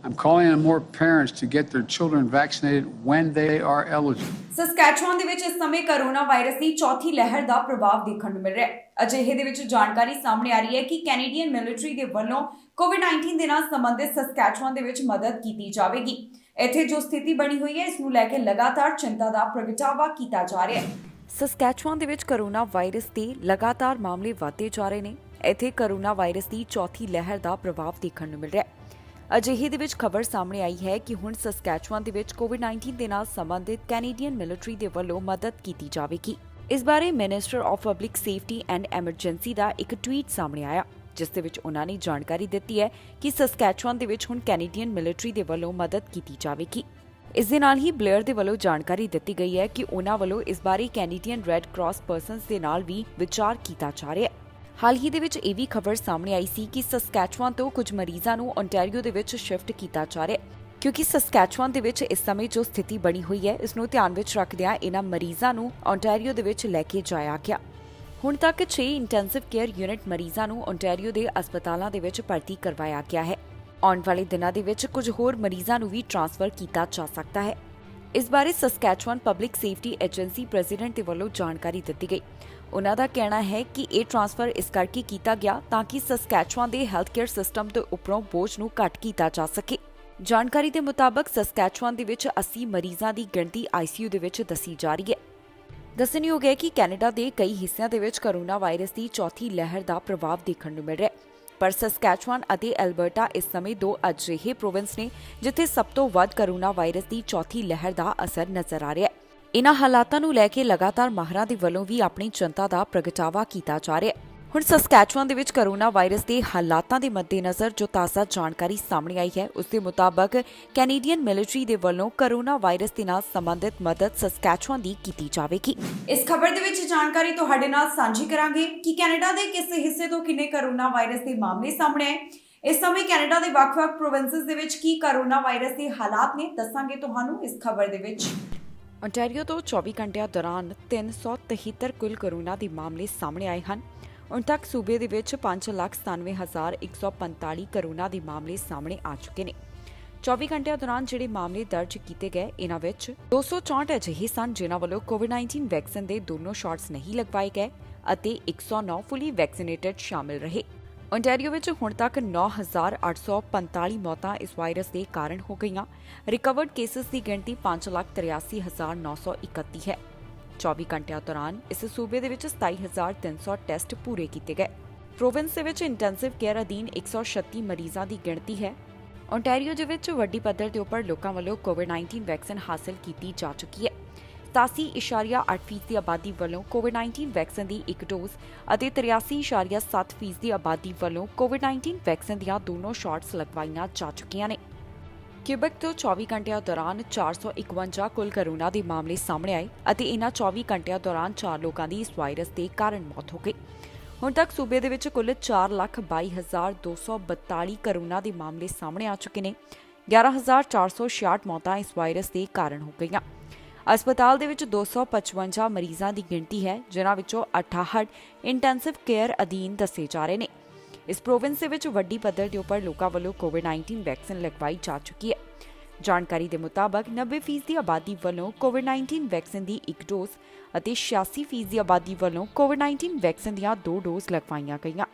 I'm calling on more parents to get their children vaccinated when they are eligible. ਸਸਕੈਚੁਆਨ ਦੇ ਵਿੱਚ ਇਸ ਸਮੇਂ corona virus ਦੀ ਚੌਥੀ ਲਹਿਰ ਦਾ ਪ੍ਰਭਾਵ ਦੇਖਣ ਨੂੰ ਮਿਲ ਰਿਹਾ ਹੈ। ਅਜਿਹੇ ਦੇ ਵਿੱਚ ਜਾਣਕਾਰੀ ਸਾਹਮਣੇ ਆ ਰਹੀ ਹੈ ਕਿ ਕੈਨੇਡੀਅਨ ਮਿਲਟਰੀ ਦੇ ਵੱਲੋਂ ਕੋਵਿਡ-19 ਦੇ ਨਾਲ ਸੰਬੰਧਿਤ ਸਸਕੈਚੁਆਨ ਦੇ ਵਿੱਚ ਮਦਦ ਕੀਤੀ ਜਾਵੇਗੀ। ਇੱਥੇ ਜੋ ਸਥਿਤੀ ਬਣੀ ਹੋਈ ਹੈ ਇਸ ਨੂੰ ਲੈ ਕੇ ਲਗਾਤਾਰ ਚਿੰਤਾ ਦਾ ਪ੍ਰਗਟਾਵਾ ਕੀਤਾ ਜਾ ਰਿਹਾ ਹੈ। ਸਸਕੈਚੁਆਨ ਦੇ ਵਿੱਚ ਕੋਰੋਨਾ ਵਾਇਰਸ ਦੇ ਲਗਾਤਾਰ ਮਾਮਲੇ ਵਧਦੇ ਜਾ ਰਹੇ ਨੇ। ਇੱਥੇ ਕੋਰੋਨਾ ਵਾਇਰਸ ਦੀ ਚੌਥੀ ਲਹਿਰ ਦਾ ਪ੍ਰਭਾਵ ਦੇਖਣ ਨੂੰ ਮਿਲ ਰਿਹਾ ਹੈ। ਅਜਿਹੇ ਦੇ ਵਿੱਚ ਖਬਰ ਸਾਹਮਣੇ ਆਈ ਹੈ ਕਿ ਹੁਣ ਸਸਕੈਚੁਆਨ ਦੇ ਵਿੱਚ ਕੋਵਿਡ-19 ਦੇ ਨਾਲ ਸੰਬੰਧਿਤ ਕੈਨੇਡੀਅਨ ਮਿਲਟਰੀ ਦੇ ਵੱਲੋਂ ਮਦਦ ਕੀਤੀ ਜਾਵੇਗੀ। ਇਸ ਬਾਰੇ minister of public safety and emergency ਦਾ ਇੱਕ ਟਵੀਟ ਸਾਹਮਣੇ ਆਇਆ, ਜਿਸ ਦੇ ਵਿੱਚ ਉਹਨਾਂ ਨੇ ਜਾਣਕਾਰੀ ਦਿੱਤੀ ਹੈ ਕਿ ਸਸਕੈਚੁਆਨ ਦੇ ਵਿੱਚ ਹੁਣ ਕੈਨੇਡੀਅਨ ਮਿਲਟਰੀ ਦੇ ਵੱਲੋਂ ਮਦਦ ਕੀਤੀ ਜਾਵੇਗੀ। ਇਸ ਦੇ ਨਾਲ ਹੀ ਬਲੇਅਰ ਦੇ ਵੱਲੋਂ ਜਾਣਕਾਰੀ ਦਿੱਤੀ ਗਈ ਹੈ ਕਿ ਉਹਨਾਂ ਵੱਲੋਂ ਇਸ ਬਾਰੇ ਕੈਨੇਡੀਅਨ ਰੈੱਡ ਕਰਾਸ ਪਰਸਨਸ ਦੇ ਨਾਲ ਵੀ ਵਿਚਾਰ ਕੀਤਾ ਜਾ ਰਿਹਾ ਹੈ। ਹਾਲ ਹੀ ਦੇ ਵਿੱਚ ਇਹ ਵੀ ਖਬਰ ਸਾਹਮਣੇ ਆਈ ਸੀ ਕਿ ਸਸਕੈਚੁਆਨ ਤੋਂ ਕੁਝ ਮਰੀਜ਼ਾਂ ਨੂੰ ਓਨਟਾਰੀਓ ਦੇ ਵਿੱਚ ਸ਼ਿਫਟ ਕੀਤਾ ਜਾ ਰਿਹਾ ਹੈ, ਕਿਉਂਕਿ ਸਸਕੈਚੁਆਨ ਦੇ ਵਿੱਚ ਇਸ ਸਮੇਂ ਜੋ ਸਥਿਤੀ ਬਣੀ ਹੋਈ ਹੈ ਇਸ ਨੂੰ ਧਿਆਨ ਵਿੱਚ ਰੱਖਦਿਆਂ ਇਹਨਾਂ ਮਰੀਜ਼ਾਂ ਨੂੰ ਓਨਟਾਰੀਓ ਦੇ ਵਿੱਚ ਲੈ ਕੇ ਜਾਇਆ ਗਿਆ। ਹੁਣ ਤੱਕ 6 ਇੰਟੈਂਸਿਵ ਕੇਅਰ ਯੂਨਿਟ ਮਰੀਜ਼ਾਂ ਨੂੰ ਓਨਟਾਰੀਓ ਦੇ ਹਸਪਤਾਲਾਂ ਦੇ ਵਿੱਚ ਭਰਤੀ ਕਰਵਾਇਆ ਗਿਆ ਹੈ। ਆਉਣ ਵਾਲੇ ਦਿਨਾਂ ਦੇ ਵਿੱਚ ਕੁਝ ਹੋਰ ਮਰੀਜ਼ਾਂ ਨੂੰ ਵੀ ਟ੍ਰਾਂਸਫਰ ਕੀਤਾ ਜਾ ਸਕਦਾ ਹੈ। ਇਸ ਬਾਰੇ ਸਸਕੈਚੁਆਨ ਪਬਲਿਕ ਸੇਫਟੀ ਏਜੰਸੀ ਪ੍ਰੈਜ਼ੀਡੈਂਟ ਦੇ ਵੱਲੋਂ ਜਾਣਕਾਰੀ ਦਿੱਤੀ ਗਈ। ਉਹਨਾਂ ਦਾ ਕਹਿਣਾ ਹੈ ਕਿ ਇਹ ਟ੍ਰਾਂਸਫਰ ਇਸ ਕਰਕੇ ਕੀਤਾ ਗਿਆ ਤਾਂ ਕਿ ਸਸਕੈਚੁਆਨ ਦੇ ਹੈਲਥ ਕੇਅਰ ਸਿਸਟਮ ਦੇ ਉੱਪਰੋਂ ਬੋਝ ਨੂੰ ਘੱਟ ਕੀਤਾ ਜਾ ਸਕੇ। ਜਾਣਕਾਰੀ ਦੇ ਮੁਤਾਬਕ ਸਸਕੈਚੁਆਨ ਦੇ ਵਿੱਚ 80 ਮਰੀਜ਼ਾਂ ਦੀ ਗਿਣਤੀ ਆਈਸੀਯੂ ਦੇ ਵਿੱਚ ਦੱਸੀ ਜਾ ਰਹੀ ਹੈ। ਦੱਸਣਯੋਗ ਹੈ ਕਿ ਕੈਨੇਡਾ ਦੇ ਕਈ ਹਿੱਸਿਆਂ ਦੇ ਵਿੱਚ ਕੋਰੋਨਾ ਵਾਇਰਸ ਦੀ ਚੌਥੀ ਲਹਿਰ ਦਾ ਪ੍ਰਭਾਵ ਦੇਖਣ ਨੂੰ ਮਿਲ ਰਿਹਾ ਹੈ, ਪਰ ਸਸਕੈਚੁਆਨ ਅਤੇ ਐਲਬਰਟਾ ਇਸ ਸਮੇਂ ਦੋ ਅਜਿਹੇ ਪ੍ਰੋਵਿੰਸ ਨੇ ਜਿੱਥੇ ਸਭ ਤੋਂ ਵੱਧ ਕੋਰੋਨਾ ਵਾਇਰਸ ਦੀ ਚੌਥੀ ਲਹਿਰ ਦਾ ਅਸਰ ਨਜ਼ਰ ਆ ਰਿਹਾ ਹੈ। ਇਨ੍ਹਾਂ ਹਾਲਾਤਾਂ ਨੂੰ ਲੈ ਕੇ ਲਗਾਤਾਰ ਮਾਹਰਾਂ ਦੇ ਵੱਲੋਂ ਵੀ ਆਪਣੀ ਚਿੰਤਾ ਦਾ ਪ੍ਰਗਟਾਵਾ ਕੀਤਾ ਜਾ ਰਿਹਾ ਹੈ। ਹੁਣ ਸਸਕੈਚੁਆਨ ਦੇ ਵਿੱਚ ਕੋਰੋਨਾ ਵਾਇਰਸ ਦੇ ਹਾਲਾਤਾਂ ਦੇ ਮੱਦੇਨਜ਼ਰ ਜੋ ਤਾਜ਼ਾ ਜਾਣਕਾਰੀ ਸਾਹਮਣੇ ਆਈ ਹੈ ਉਸ ਦੇ ਮੁਤਾਬਕ ਕੈਨੇਡੀਅਨ ਮਿਲਟਰੀ ਦੇ ਵੱਲੋਂ ਕੋਰੋਨਾ ਵਾਇਰਸ ਦੇ ਨਾਲ ਸੰਬੰਧਿਤ ਮਦਦ ਸਸਕੈਚੁਆਨ ਦੀ ਕੀਤੀ ਜਾਵੇਗੀ। ਇਸ ਖਬਰ ਦੇ ਵਿੱਚ ਜਾਣਕਾਰੀ ਤੁਹਾਡੇ ਨਾਲ ਸਾਂਝੀ ਕਰਾਂਗੇ ਕਿ ਕੈਨੇਡਾ ਦੇ ਕਿਸ ਹਿੱਸੇ ਤੋਂ ਕਿੰਨੇ ਕੋਰੋਨਾ ਵਾਇਰਸ ਦੇ ਮਾਮਲੇ ਸਾਹਮਣੇ ਆਏ। ਇਸ ਸਮੇਂ ਕੈਨੇਡਾ ਦੇ ਵੱਖ-ਵੱਖ ਪ੍ਰੋਵਿੰਸਸ ਦੇ ਵਿੱਚ ਕੀ ਕੋਰੋਨਾ ਵਾਇਰਸ ਦੇ ਹਾਲਾਤ ਨੇ ਦੱਸਾਂਗੇ ਤੁਹਾਨੂੰ ਇਸ ਖਬਰ ਦੇ ਵਿੱਚ। ਓਨਟਾਰੀਓ ਤੋਂ 24 ਘੰਟਿਆਂ ਦੌਰਾਨ 373 ਕੁੱਲ ਕੋਰੋਨਾ ਦੇ ਮਾਮਲੇ ਸਾਹਮਣੇ ਆਏ ਹਨ। ਹੁਣ ਤੱਕ ਸੂਬੇ ਦੇ ਵਿੱਚ 5,97,145 ਕੋਰੋਨਾ ਦੇ ਮਾਮਲੇ ਸਾਹਮਣੇ ਆ ਚੁੱਕੇ ਨੇ। 24 ਘੰਟਿਆਂ ਦੌਰਾਨ ਜਿਹੜੇ ਮਾਮਲੇ ਦਰਜ ਕੀਤੇ ਗਏ ਇਹਨਾਂ ਵਿੱਚ 264 ਅਜਿਹੇ ਸਨ ਜਿਨ੍ਹਾਂ ਵੱਲੋਂ ਕੋਵਿਡ-19 ਵੈਕਸੀਨ ਦੇ ਦੋਨੋਂ ਸ਼ਾਟਸ ਨਹੀਂ ਲਗਵਾਏ ਗਏ ਅਤੇ 109 ਫੁੱਲੀ ਵੈਕਸੀਨੇਟਡ ਸ਼ਾਮਿਲ ਰਹੇ। ਓਨਟਾਰੀਓ ਵਿੱਚ ਹੁਣ ਤੱਕ 9,845 ਮੌਤਾਂ ਇਸ ਵਾਇਰਸ ਦੇ ਕਾਰਨ ਹੋ ਗਈਆਂ। ਰਿਕਵਰਡ ਕੇਸਿਸ ਦੀ ਗਿਣਤੀ 5,83,931 ਹੈ। 24 ਘੰਟਿਆਂ ਦੌਰਾਨ ਇਸ ਸੂਬੇ ਦੇ ਵਿੱਚ 27,300 ਟੈਸਟ ਪੂਰੇ ਕੀਤੇ ਗਏ। ਪ੍ਰੋਵਿੰਸ ਦੇ ਵਿੱਚ ਇੰਟੈਂਸਿਵ ਕੇਅਰ ਅਧੀਨ 136 ਮਰੀਜ਼ਾਂ ਦੀ ਗਿਣਤੀ ਹੈ। ਓਨਟਾਰੀਓ ਦੇ ਵਿੱਚ ਵੱਡੀ ਪੱਧਰ ਦੇ ਉੱਪਰ ਲੋਕਾਂ ਵੱਲੋਂ ਕੋਵਿਡ-19 ਵੈਕਸੀਨ ਹਾਸਲ ਕੀਤੀ ਜਾ ਚੁੱਕੀ ਹੈ। 87.8% ਦੀ ਆਬਾਦੀ ਵੱਲੋਂ ਕੋਵਿਡ-19 ਵੈਕਸੀਨ ਦੀ ਇੱਕ ਡੋਜ਼ ਅਤੇ 83.7% ਦੀ ਆਬਾਦੀ ਵੱਲੋਂ ਕੋਵਿਡ-19 ਵੈਕਸੀਨ ਦੀਆਂ ਦੋਨੋਂ ਸ਼ਾਟਸ ਲਗਵਾਈਆਂ ਜਾ ਚੁੱਕੀਆਂ ਨੇ। ਕਿਊਬੈਕ ਤੋਂ 24 ਘੰਟਿਆਂ ਦੌਰਾਨ 451 ਕੁੱਲ ਕੋਰੋਨਾ ਦੇ ਮਾਮਲੇ ਸਾਹਮਣੇ ਆਏ ਅਤੇ ਇਨ੍ਹਾਂ 24 ਘੰਟਿਆਂ ਦੌਰਾਨ 4 ਲੋਕਾਂ ਦੀ ਇਸ ਵਾਇਰਸ ਦੇ ਕਾਰਨ ਮੌਤ ਹੋ ਗਈ। ਹੁਣ ਤੱਕ ਸੂਬੇ ਦੇ ਵਿੱਚ ਕੁੱਲ 4,22,242 ਕੋਰੋਨਾ ਦੇ ਮਾਮਲੇ ਸਾਹਮਣੇ ਆ ਚੁੱਕੇ ਨੇ। 11,466 ਮੌਤਾਂ ਇਸ ਵਾਇਰਸ ਦੇ ਕਾਰਨ ਹੋ ਗਈਆਂ। ਹਸਪਤਾਲ ਦੇ ਵਿੱਚ 255 ਮਰੀਜ਼ਾਂ ਦੀ ਗਿਣਤੀ ਹੈ ਜਿਨ੍ਹਾਂ ਵਿੱਚੋਂ 68 ਇੰਟੈਂਸਿਵ ਕੇਅਰ ਅਧੀਨ ਦੱਸੇ ਜਾ ਰਹੇ ਨੇ। ਇਸ ਪ੍ਰੋਵਿੰਸ ਦੇ ਵਿੱਚ ਵੱਡੀ ਪੱਧਰ ਦੇ ਉੱਪਰ ਲੋਕਾਂ ਵੱਲੋਂ ਕੋਵਿਡ-19 ਵੈਕਸੀਨ ਲਗਵਾਈ ਜਾ ਚੁੱਕੀ ਹੈ। ਜਾਣਕਾਰੀ ਦੇ ਮੁਤਾਬਕ 90% ਦੀ ਆਬਾਦੀ ਵੱਲੋਂ ਕੋਵਿਡ-19 ਵੈਕਸੀਨ ਦੀ ਇੱਕ ਡੋਜ਼ ਅਤੇ 86% ਦੀ ਆਬਾਦੀ ਵੱਲੋਂ ਕੋਵਿਡ-19 ਵੈਕਸੀਨ ਦੀਆਂ 2 ਡੋਜ਼ ਲਗਵਾਈਆਂ ਗਈਆਂ।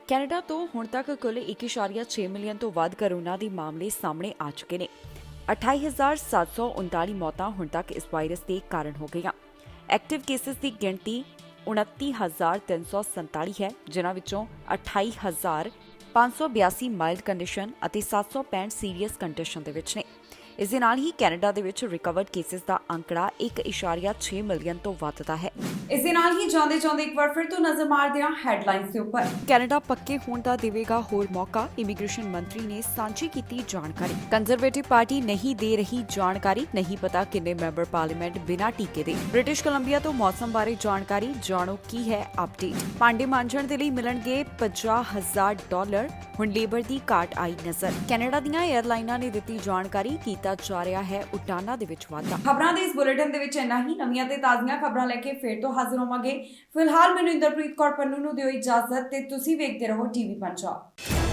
ਕੈਨੇਡਾ ਤੋਂ ਹੁਣ ਤੱਕ ਕੁੱਲ 1.6 ਮਿਲੀਅਨ ਤੋਂ ਵੱਧ ਕੋਰੋਨਾ ਦੇ ਮਾਮਲੇ ਸਾਹਮਣੇ ਆ ਚੁੱਕੇ ਨੇ। 28,739 ਮੌਤਾਂ ਹੁਣ ਤੱਕ ਇਸ ਵਾਇਰਸ ਦੇ ਕਾਰਨ ਹੋ ਗਈਆਂ। ਐਕਟਿਵ ਕੇਸਿਸ ਦੀ ਗਿਣਤੀ 29,347 ਹੈ, ਜਿਨ੍ਹਾਂ ਵਿੱਚੋਂ 28,582 ਮਾਈਲਡ ਕੰਡੀਸ਼ਨ ਅਤੇ 765 ਸੀਰੀਅਸ ਕੰਡੀਸ਼ਨ ਦੇ ਵਿੱਚ ਨੇ। ਇਸ ਦੇ ਨਾਲ ਹੀ ਕੈਨੇਡਾ ਦੇ ਵਿੱਚ ਰਿਕਵਰਡ ਕੇਸਿਸ ਦਾ ਅੰਕੜਾ 1.6 ਮਿਲੀਅਨ ਤੋਂ ਵੱਧਦਾ ਹੈ। ਇਸ ਦੇ ਨਾਲ ਹੀ ਜਾਂਦੇ ਇੱਕ ਵਾਰ ਫਿਰ ਤੋਂ ਨਜ਼ਰ ਮਾਰਦੇ ਹਾਂ ਹੈਡਲਾਈਨਸ ਦੇ ਉੱਪਰ। ਕੈਨੇਡਾ ਪੱਕੇ ਹੋਣ ਦਾ ਦੇਵੇਗਾ ਹੋਰ ਮੌਕਾ, ਇਮੀਗ੍ਰੇਸ਼ਨ ਮੰਤਰੀ ਨੇ ਸਾਂਝੀ ਕੀਤੀ ਜਾਣਕਾਰੀ। ਕੰਜ਼ਰਵੇਟਿਵ ਪਾਰਟੀ ਨਹੀਂ ਦੇ ਰਹੀ ਜਾਣਕਾਰੀ, ਨਹੀਂ ਪਤਾ ਕਿੰਨੇ ਮੈਂਬਰ ਪਾਰਲੀਮੈਂਟ ਬਿਨਾਂ ਟੀਕੇ ਦੇ। ਬ੍ਰਿਟਿਸ਼ ਕੋਲੰਬੀਆ ਤੋਂ ਮੌਸਮ ਬਾਰੇ ਜਾਣਕਾਰੀ, ਜਾਣੋ ਕੀ ਹੈ ਅਪਡੇਟ। ਭਾਂਡੇ ਮਾਂਜਣ ਦੇ ਲਈ ਮਿਲਣਗੇ $50,000, ਹੁਣ ਲੇਬਰ ਦੀ ਘਾਟ ਆਈ ਨਜ਼ਰ। ਕੈਨੇਡਾ ਦੀਆਂ 에ਅਰਲਾਈਨਾਂ ਨੇ ਦਿੱਤੀ ਜਾਣਕਾਰੀ, ਕੀਤਾ ਜਾ ਰਿਹਾ ਹੈ ਉਡਾਨਾਂ ਦੇ ਵਿੱਚ ਵਾਧਾ। ਖਬਰਾਂ ਦੇ ਇਸ ਬੁਲੇਟਿਨ ਦੇ ਵਿੱਚ ਇੰਨਾ ਹੀ। ਨਵੀਆਂ ਤੇ ਤਾਜ਼ੀਆਂ ਖਬਰਾਂ ਲੈ ਕੇ ਫੇਰ ਤੋਂ ਹਾਜ਼ਰ ਹੋਵਾਂਗੇ। ਫਿਲਹਾਲ ਮੈਨੂੰ ਇੰਦਰਪ੍ਰੀਤ ਕੌਰ ਪੰਨੂ ਨੂੰ ਦਿਓ ਇਜਾਜ਼ਤ ਤੇ ਤੁਸੀਂ ਵੇਖਦੇ ਰਹੋ ਟੀਵੀ ਪੰਜਾਬ।